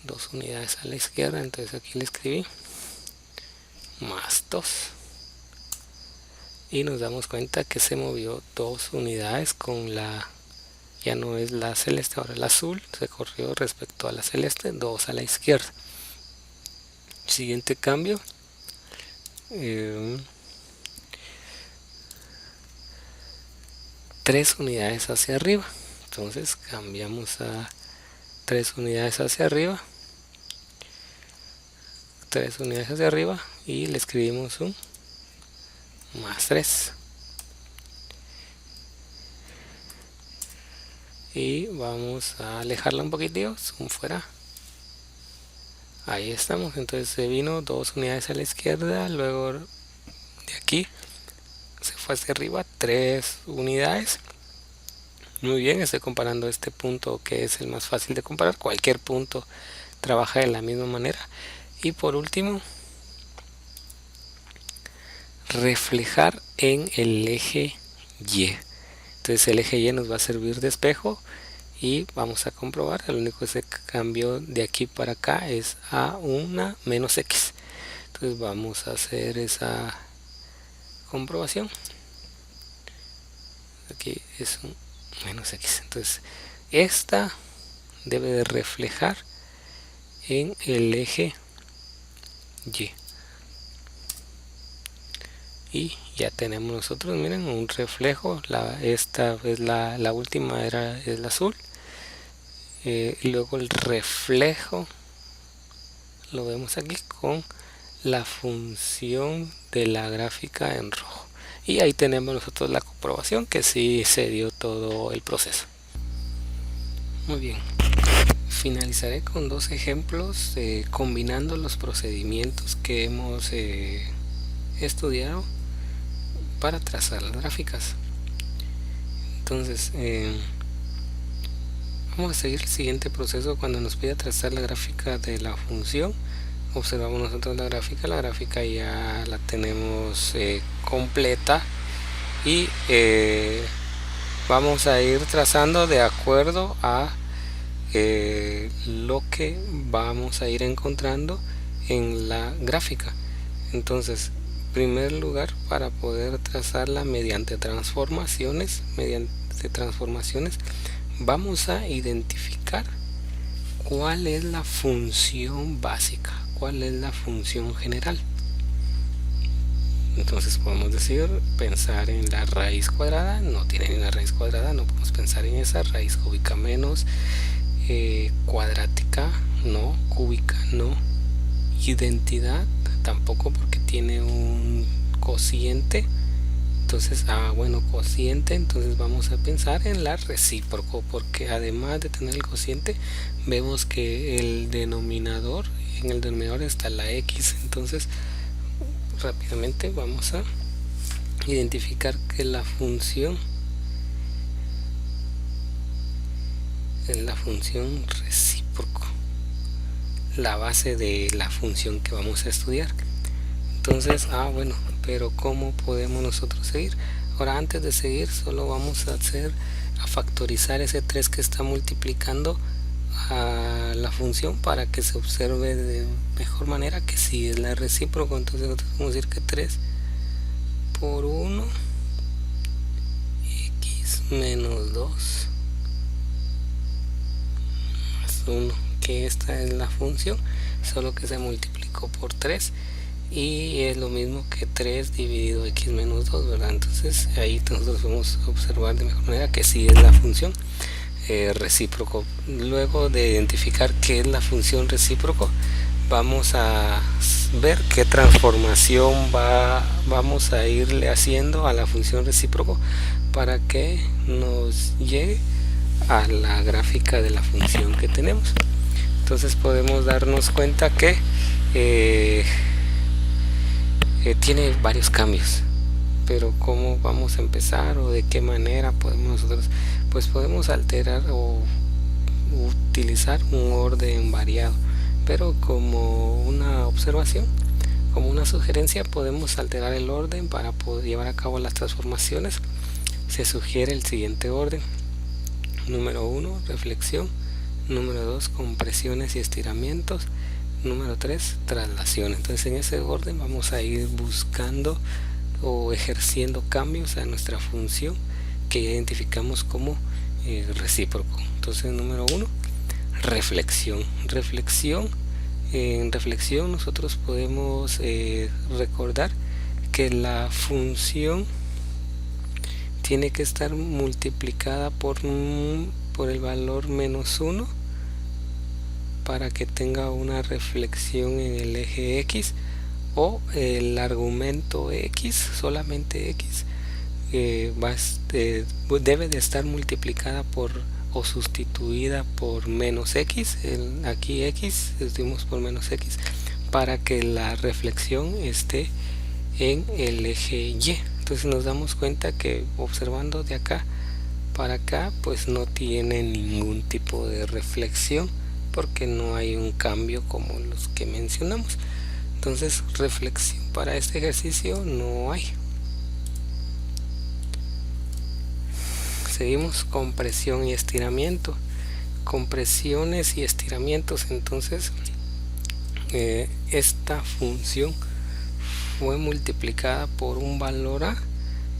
2 unidades a la izquierda, entonces aquí le escribí más 2. Y nos damos cuenta que se movió 2 unidades con la, ya no es la celeste, ahora el azul, se corrió respecto a la celeste, 2 a la izquierda. Siguiente cambio, 3 unidades hacia arriba, entonces cambiamos a 3 unidades hacia arriba, 3 unidades hacia arriba y le escribimos un más 3. Y vamos a alejarla un poquitito, zoom fuera. Ahí estamos, entonces se vino 2 unidades a la izquierda, luego de aquí se fue hacia arriba 3 unidades. Muy bien, estoy comparando este punto que es el más fácil de comparar. Cualquier punto trabaja de la misma manera. Y por último, reflejar en el eje Y. Entonces el eje Y nos va a servir de espejo y vamos a comprobar. Lo único que se cambió de aquí para acá es a una menos X. Entonces vamos a hacer esa comprobación. Aquí es un menos X. Entonces esta debe de reflejar en el eje Y. Y ya tenemos nosotros, miren, un reflejo. Esta es la última, es el azul. Y luego el reflejo lo vemos aquí con la función de la gráfica en rojo. Y ahí tenemos nosotros la comprobación que sí se dio todo el proceso. Muy bien. Finalizaré con 2 ejemplos combinando los procedimientos que hemos estudiado para trazar las gráficas. Entonces vamos a seguir el siguiente proceso. Cuando nos pida trazar la gráfica de la función, observamos nosotros la gráfica ya la tenemos completa y vamos a ir trazando de acuerdo a lo que vamos a ir encontrando en la gráfica. Entonces, en primer lugar, para poder trazarla mediante transformaciones, vamos a identificar cuál es la función básica, cuál es la función general. Entonces podemos decir, pensar en la raíz cuadrada, no tiene ni una raíz cuadrada, no podemos pensar en esa. Raíz cúbica menos, cuadrática no, cúbica no, identidad tampoco porque tiene un cociente. Entonces, bueno, cociente, entonces vamos a pensar en la recíproco, porque además de tener el cociente, vemos que en el denominador está la X. Entonces, rápidamente vamos a identificar que la función es la función recíproca. la base de la función que vamos a estudiar. Entonces, bueno, pero ¿cómo podemos nosotros seguir? Ahora, antes de seguir, solo vamos a factorizar ese 3 que está multiplicando a la función para que se observe de mejor manera que si es la recíproco. Entonces nosotros vamos a decir que 3 por 1 x menos 2 más 1, que esta es la función, solo que se multiplicó por 3 y es lo mismo que 3 dividido x menos 2, ¿verdad? Entonces ahí nosotros vamos a observar de mejor manera que sí es la función recíproco. Luego de identificar qué es la función recíproco, vamos a ver qué transformación vamos a irle haciendo a la función recíproco para que nos llegue a la gráfica de la función que tenemos. Entonces podemos darnos cuenta que tiene varios cambios, pero cómo vamos a empezar o de qué manera podemos nosotros, pues podemos alterar o utilizar un orden variado, pero como una observación, como una sugerencia, podemos alterar el orden para poder llevar a cabo las transformaciones. Se sugiere el siguiente orden: número 1, reflexión; número 2, compresiones y estiramientos; número 3, traslación. Entonces en ese orden vamos a ir buscando o ejerciendo cambios a nuestra función que identificamos como recíproco. Entonces número 1, reflexión. En reflexión nosotros podemos recordar que la función tiene que estar multiplicada por el valor menos 1 para que tenga una reflexión en el eje X, o el argumento X, solamente X, debe de estar multiplicada por o sustituida por menos X. Aquí X sustituimos por menos X para que la reflexión esté en el eje Y. Entonces nos damos cuenta que observando de acá para acá, pues no tiene ningún tipo de reflexión porque no hay un cambio como los que mencionamos. Entonces reflexión para este ejercicio no hay. Seguimos compresión y estiramiento. Compresiones y estiramientos. Entonces esta función fue multiplicada por un valor A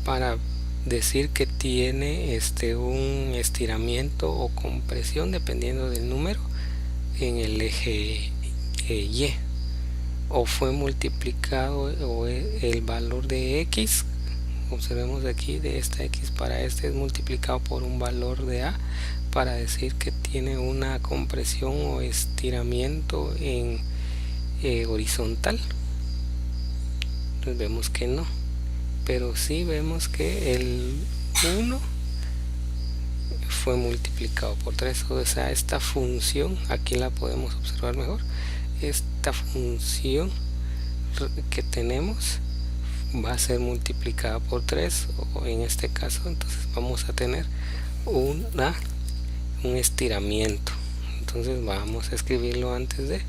para decir que tiene un estiramiento o compresión dependiendo del número en el eje Y, o fue multiplicado o el valor de X, observemos aquí, de esta X para este es multiplicado por un valor de A para decir que tiene una compresión o estiramiento en horizontal. Entonces vemos que no, pero sí vemos que el 1 fue multiplicado por 3, o sea, esta función aquí la podemos observar mejor. Esta función que tenemos va a ser multiplicada por 3, o en este caso entonces vamos a tener un estiramiento. Entonces vamos a escribirlo antes de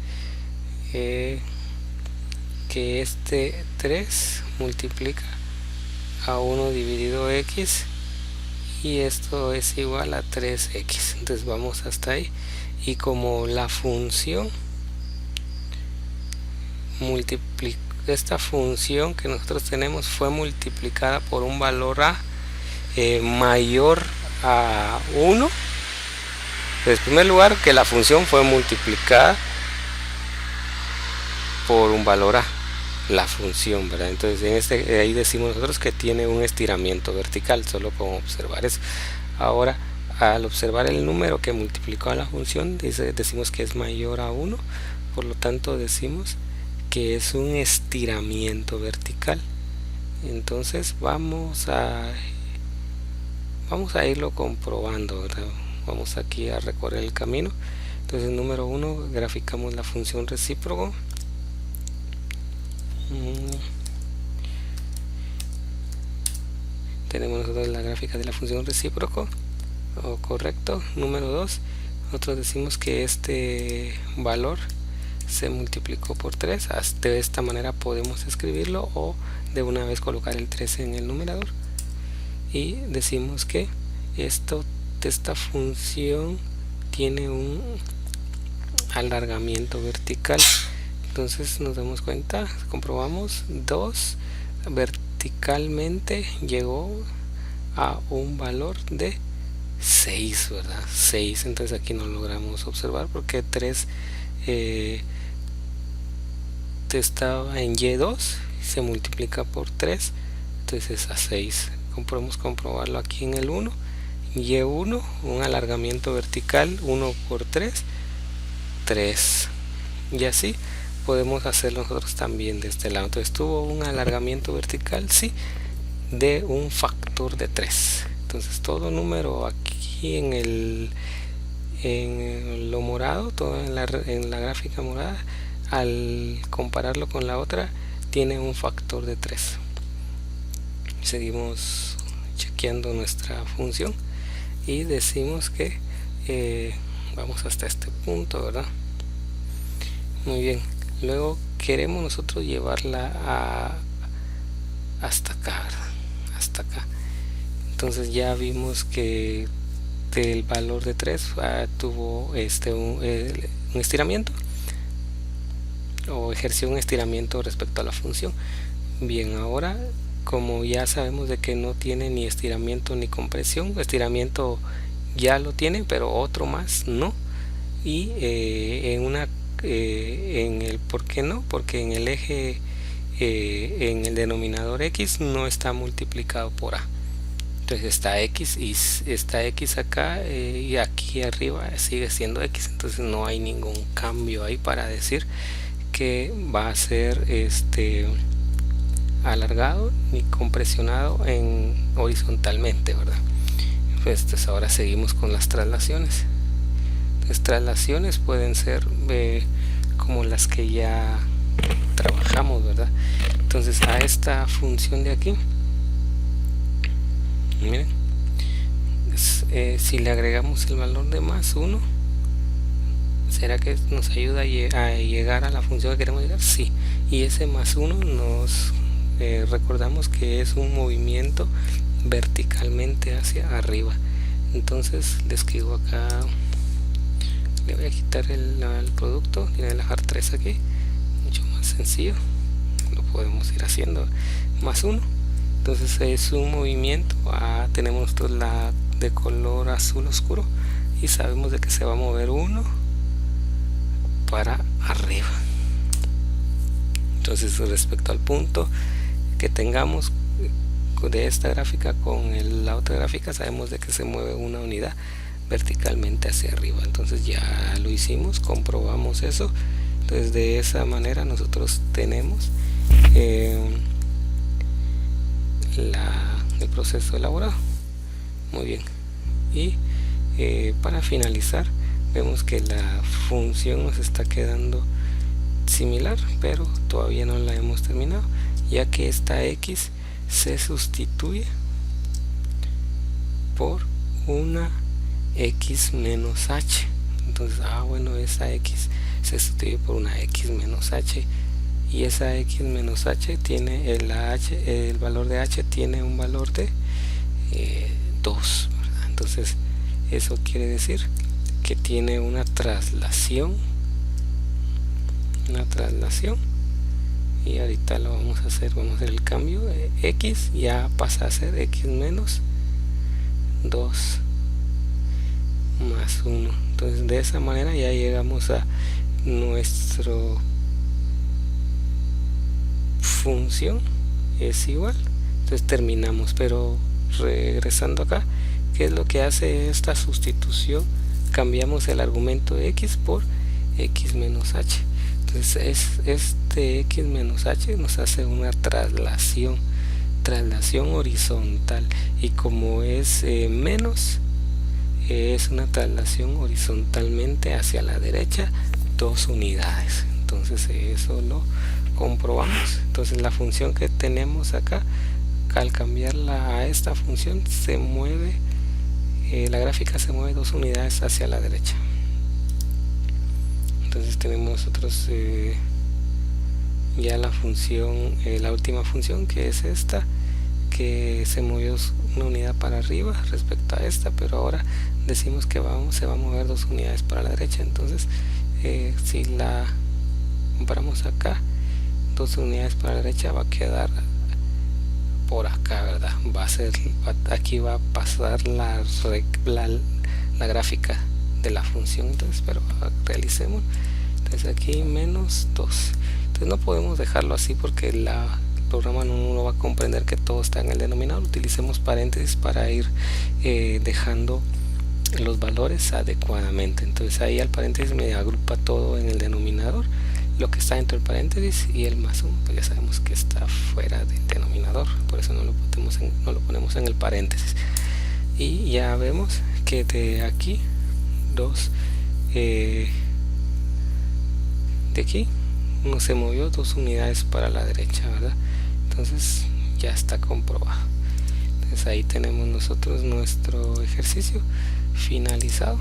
que este 3 multiplica a 1 dividido X y esto es igual a 3X. Entonces vamos hasta ahí, y como la función esta función que nosotros tenemos fue multiplicada por un valor A mayor a 1, en primer lugar que la función fue multiplicada por un valor A, la función, ¿verdad? Entonces ahí decimos nosotros que tiene un estiramiento vertical, solo con observar eso. Ahora, al observar el número que multiplicó a la función, decimos que es mayor a 1, por lo tanto decimos que es un estiramiento vertical. Entonces vamos a irlo comprobando, ¿verdad? Vamos aquí a recorrer el camino. Entonces número 1, graficamos la función recíproco. Tenemos nosotros la gráfica de la función recíproco, correcto. Número 2, nosotros decimos que este valor se multiplicó por 3. De esta manera podemos escribirlo o de una vez colocar el 3 en el numerador y decimos que esta función tiene un alargamiento vertical. Entonces nos damos cuenta, comprobamos 2 verticalmente llegó a un valor de 6, ¿verdad? 6, entonces aquí no logramos observar porque 3 estaba en y2, se multiplica por 3, entonces a 6. Podemos comprobarlo aquí en el 1, y1, un alargamiento vertical, 1 por 3, 3, y así podemos hacerlo nosotros también de este lado. Entonces tuvo un alargamiento vertical, sí, de un factor de 3. Entonces todo número aquí en lo morado, todo en la gráfica morada, al compararlo con la otra tiene un factor de 3. Seguimos chequeando nuestra función y decimos que vamos hasta este punto, ¿verdad? Muy bien, luego queremos nosotros llevarla hasta acá, ¿verdad? Hasta acá. Entonces ya vimos que el valor de 3 tuvo un estiramiento o ejerció un estiramiento respecto a la función. Bien, ahora como ya sabemos de que no tiene ni estiramiento ni compresión, estiramiento ya lo tiene pero otro más no, y en el ¿por qué no? Porque en el eje en el denominador x no está multiplicado por a. Entonces está x y está x acá y aquí arriba sigue siendo x. Entonces no hay ningún cambio ahí para decir que va a ser alargado ni compresionado horizontalmente, ¿verdad? Pues ahora seguimos con las traslaciones. Las traslaciones pueden ser como las que ya trabajamos, ¿verdad? Entonces a esta función de aquí, miren, si le agregamos el valor de más 1, ¿será que nos ayuda a llegar a la función que queremos llegar? Sí, y ese más 1 nos recordamos que es un movimiento verticalmente hacia arriba. Entonces le escribo acá, le voy a quitar el producto, le voy a dejar 3 aquí, mucho más sencillo, lo podemos ir haciendo, más 1. Entonces es un movimiento, tenemos la de color azul oscuro y sabemos de que se va a mover 1 para arriba. Entonces respecto al punto que tengamos de esta gráfica con la otra gráfica, sabemos de que se mueve una unidad verticalmente hacia arriba. Entonces ya lo hicimos, comprobamos eso. Entonces de esa manera nosotros tenemos el proceso elaborado. Muy bien, y para finalizar vemos que la función nos está quedando similar, pero todavía no la hemos terminado, ya que esta x se sustituye por una x menos h. Entonces bueno, esa x se sustituye por una x menos h, y esa x menos h tiene el valor de h tiene un valor de 2, ¿verdad? Entonces eso quiere decir que tiene una traslación, y ahorita lo vamos a hacer el cambio. X ya pasa a ser x menos 2 más 1. Entonces de esa manera ya llegamos a nuestro función es igual. Entonces terminamos, pero regresando acá, ¿qué es lo que hace esta sustitución? Cambiamos el argumento de x por x menos h. Entonces este x menos h nos hace una traslación horizontal, y como es menos, es una traslación horizontalmente hacia la derecha 2 unidades. Entonces eso lo comprobamos. Entonces la función que tenemos acá, al cambiarla a esta función, se mueve, la gráfica se mueve 2 unidades hacia la derecha. Entonces tenemos nosotros ya la función, la última función, que es esta, que se movió una unidad para arriba respecto a esta, pero ahora decimos que se va a mover 2 unidades para la derecha. Entonces si la comparamos acá, 2 unidades para la derecha va a quedar por acá, ¿verdad? Aquí va a pasar la gráfica de la función. Entonces, pero realicemos. Entonces aquí menos 2. Entonces no podemos dejarlo así porque el programa no va a comprender que todo está en el denominador. Utilicemos paréntesis para ir dejando los valores adecuadamente. Entonces ahí al paréntesis me agrupa todo en el denominador, lo que está dentro del paréntesis, y el más 1 pues ya sabemos que está fuera del denominador, por eso no lo ponemos en el paréntesis. Y ya vemos que de aquí de aquí no se movió 2 unidades para la derecha, ¿verdad? Entonces ya está comprobado. Entonces ahí tenemos nosotros nuestro ejercicio finalizado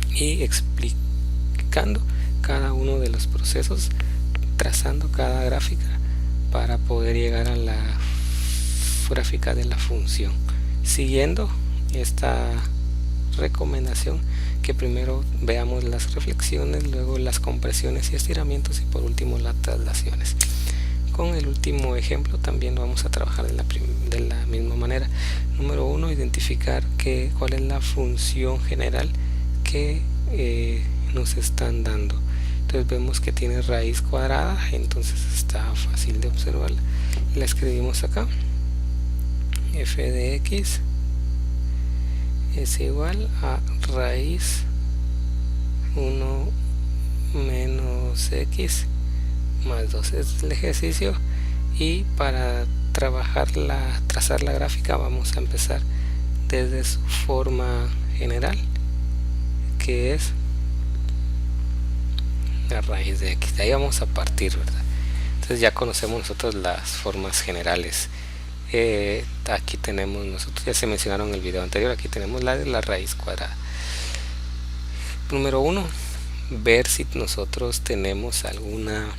y explicando cada uno de los procesos, trazando cada gráfica para poder llegar a la gráfica de la función, siguiendo esta recomendación que primero veamos las reflexiones, luego las compresiones y estiramientos, y por último las traslaciones. Con el último ejemplo también lo vamos a trabajar de la misma manera. Número 1, identificar cuál es la función general que nos están dando. Entonces vemos que tiene raíz cuadrada, entonces está fácil de observar. La escribimos acá. F de x es igual a raíz 1 menos x más 2. Es el ejercicio, y para trazar la gráfica vamos a empezar desde su forma general, que es la raíz de x. De ahí vamos a partir, ¿verdad? Entonces ya conocemos nosotros las formas generales. Aquí tenemos nosotros, ya se mencionaron en el video anterior, aquí tenemos la raíz cuadrada. Número 1, ver si nosotros tenemos alguna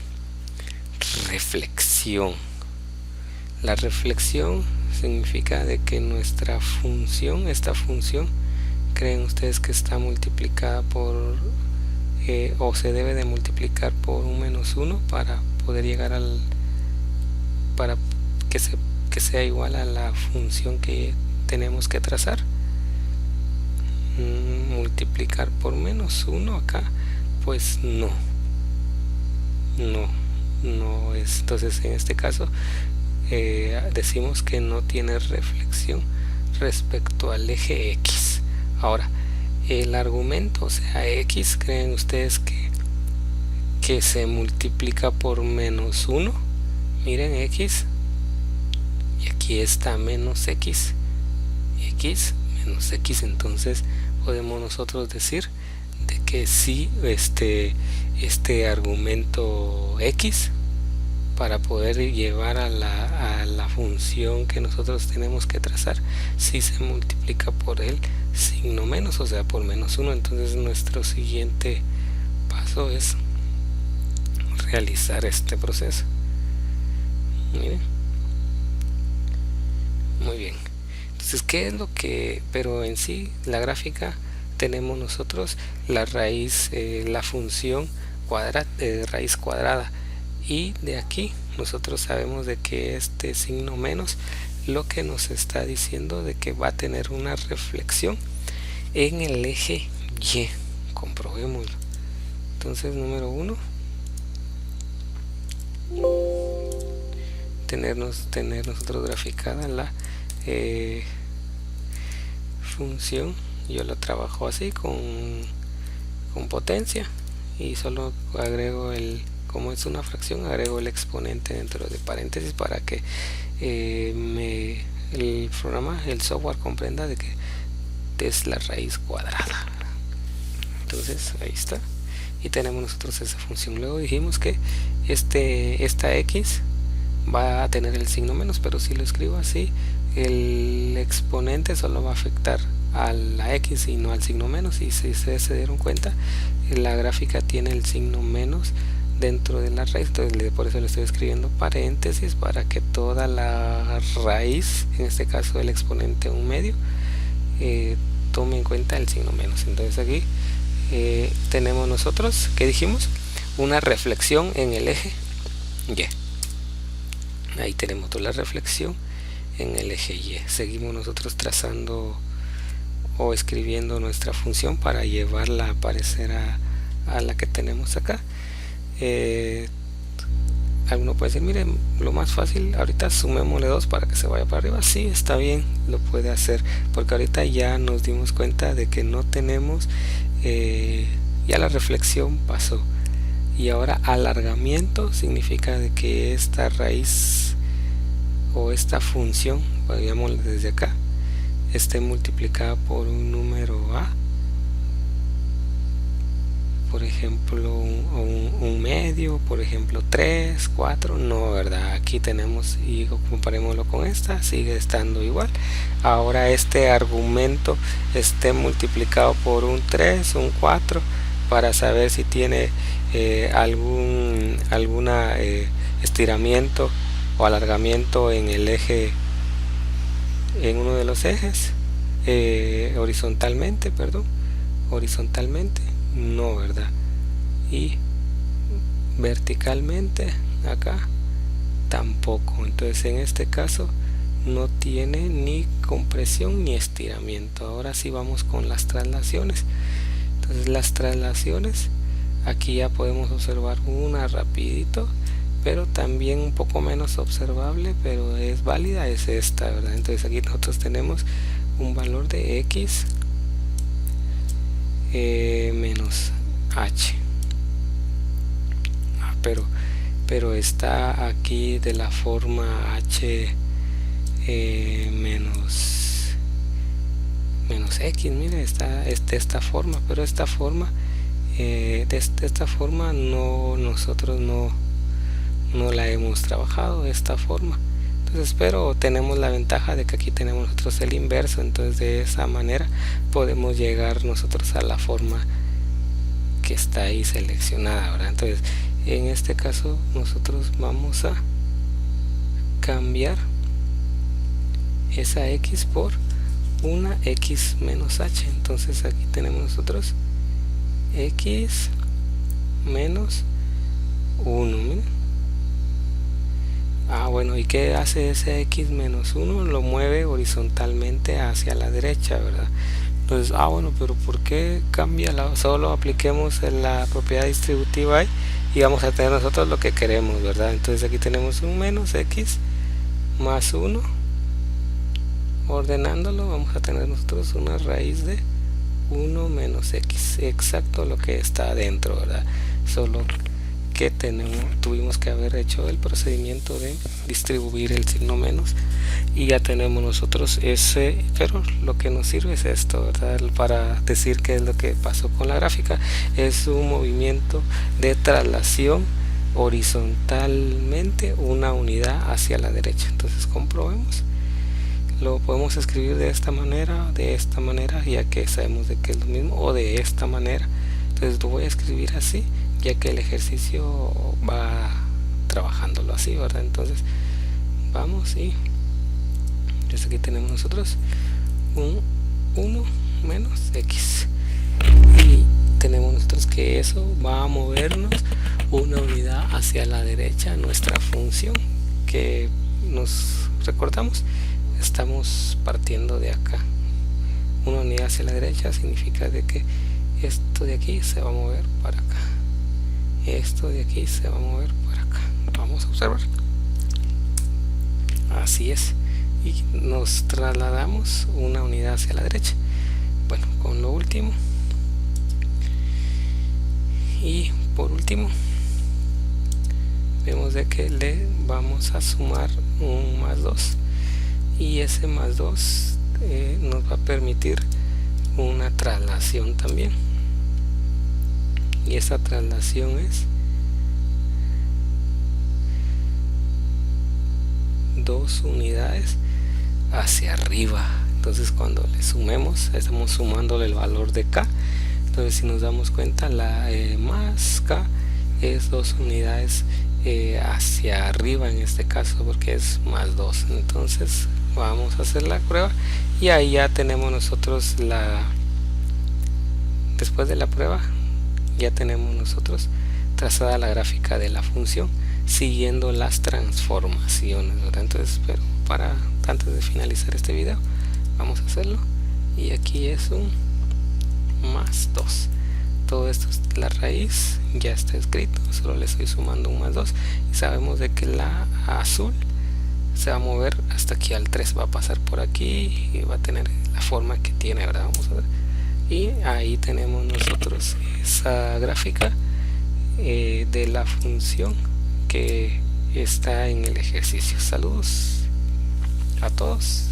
reflexión. La reflexión significa de que nuestra función, esta función, creen ustedes que está multiplicada por o se debe de multiplicar por un menos 1 para poder llegar para que sea igual a la función que tenemos que trazar. Multiplicar por menos 1 acá, pues no es. Entonces en este caso decimos que no tiene reflexión respecto al eje x. Ahora el argumento, o sea x, creen ustedes que se multiplica por menos 1. Miren x, y aquí está menos x menos x. Entonces podemos nosotros decir de que sí, este argumento x, para poder llevar a la función que nosotros tenemos que trazar, si se multiplica por el signo menos, o sea por menos 1. Entonces nuestro siguiente paso es realizar este proceso. Miren, muy bien. Entonces, ¿qué es lo que? Pero en sí, la gráfica, tenemos nosotros la raíz, la función raíz cuadrada, y de aquí nosotros sabemos de que este signo menos lo que nos está diciendo de que va a tener una reflexión en el eje y. Comprobémoslo. Entonces, número 1, tener nosotros graficada la función. Yo lo trabajo así con potencia, y solo agrego como es una fracción, agrego el exponente dentro de paréntesis para que el programa, el software, comprenda de que es la raíz cuadrada. Entonces ahí está, y tenemos nosotros esa función. Luego dijimos que esta x va a tener el signo menos, pero si lo escribo así, el exponente solo va a afectar a la X y no al signo menos. Y si ustedes se dieron cuenta, la gráfica tiene el signo menos dentro de la raíz, entonces por eso le estoy escribiendo paréntesis para que toda la raíz, en este caso el exponente 1/2, tome en cuenta el signo menos. Entonces aquí tenemos nosotros, ¿qué dijimos? Una reflexión en el eje Y. Ahí tenemos toda la reflexión en el eje Y. Seguimos nosotros trazando o escribiendo nuestra función para llevarla a aparecer a la que tenemos acá. Alguno puede decir, miren, lo más fácil ahorita sumémosle 2 para que se vaya para arriba. Sí, está bien, lo puede hacer, porque ahorita ya nos dimos cuenta de que no tenemos, ya la reflexión pasó, y ahora alargamiento significa de que esta raíz o esta función, veámoslo desde acá, esté multiplicada por un número a, por ejemplo un medio, por ejemplo 3, 4, no, ¿verdad? Aquí tenemos, y comparémoslo con esta, sigue estando igual. Ahora este argumento esté multiplicado por un 3, un 4, para saber si tiene alguna estiramiento o alargamiento en el eje, en uno de los ejes, horizontalmente, no, ¿verdad? Y verticalmente acá tampoco. Entonces en este caso no tiene ni compresión ni estiramiento. Ahora sí vamos con las traslaciones. Entonces las traslaciones, aquí ya podemos observar una rapidito, pero también un poco menos observable, pero es válida, es esta, ¿verdad? Entonces aquí nosotros tenemos un valor de X menos H, pero está aquí de la forma H menos X. Mire, está de esta forma, pero esta forma de esta forma nosotros no la hemos trabajado de esta forma. Entonces, pero tenemos la ventaja de que aquí tenemos nosotros el inverso, entonces de esa manera podemos llegar nosotros a la forma que está ahí seleccionada, ¿verdad? Entonces en este caso nosotros vamos a cambiar esa X por una X menos H. Entonces aquí tenemos nosotros X menos 1, miren. Bueno, ¿y qué hace ese X menos 1? Lo mueve horizontalmente hacia la derecha, ¿verdad? Entonces, bueno, pero ¿por qué cambia? Solo apliquemos la propiedad distributiva ahí y vamos a tener nosotros lo que queremos, ¿verdad? Entonces aquí tenemos un menos X más 1. Ordenándolo vamos a tener nosotros una raíz de 1 menos X, exacto lo que está adentro, ¿verdad? Solo que tuvimos que haber hecho el procedimiento de distribuir el signo menos y ya tenemos nosotros ese, pero lo que nos sirve es esto, ¿verdad? Para decir qué es lo que pasó con la gráfica. Es un movimiento de traslación horizontalmente una unidad hacia la derecha. Entonces comprobemos, lo podemos escribir de esta manera, ya que sabemos de que es lo mismo, o de esta manera. Entonces lo voy a escribir así, ya que el ejercicio va trabajándolo así, ¿verdad? Entonces vamos, y entonces aquí tenemos nosotros un 1 menos X, y tenemos nosotros que eso va a movernos una unidad hacia la derecha, nuestra función, que nos recordamos, estamos partiendo de acá. Una unidad hacia la derecha significa de que esto de aquí se va a mover para acá, esto de aquí se va a mover para acá. Vamos a observar, así es, y nos trasladamos una unidad hacia la derecha. Bueno, con lo último, y por último vemos de que le vamos a sumar un más 2, y ese más 2 nos va a permitir una traslación también, y esa traslación es 2 unidades hacia arriba. Entonces cuando le sumemos, estamos sumándole el valor de K. Entonces si nos damos cuenta, la más K es 2 unidades hacia arriba en este caso, porque es más 2. Entonces vamos a hacer la prueba y ahí ya tenemos nosotros después de la prueba ya tenemos nosotros trazada la gráfica de la función siguiendo las transformaciones, ¿verdad? Entonces, pero antes de finalizar este video vamos a hacerlo, y aquí es un más 2. Todo esto es la raíz, ya está escrito, solo le estoy sumando un más 2 y sabemos de que la azul se va a mover hasta aquí al 3, va a pasar por aquí y va a tener la forma que tiene, ¿verdad? Vamos a ver, y ahí tenemos nosotros esa gráfica de la función que está en el ejercicio. Saludos a todos.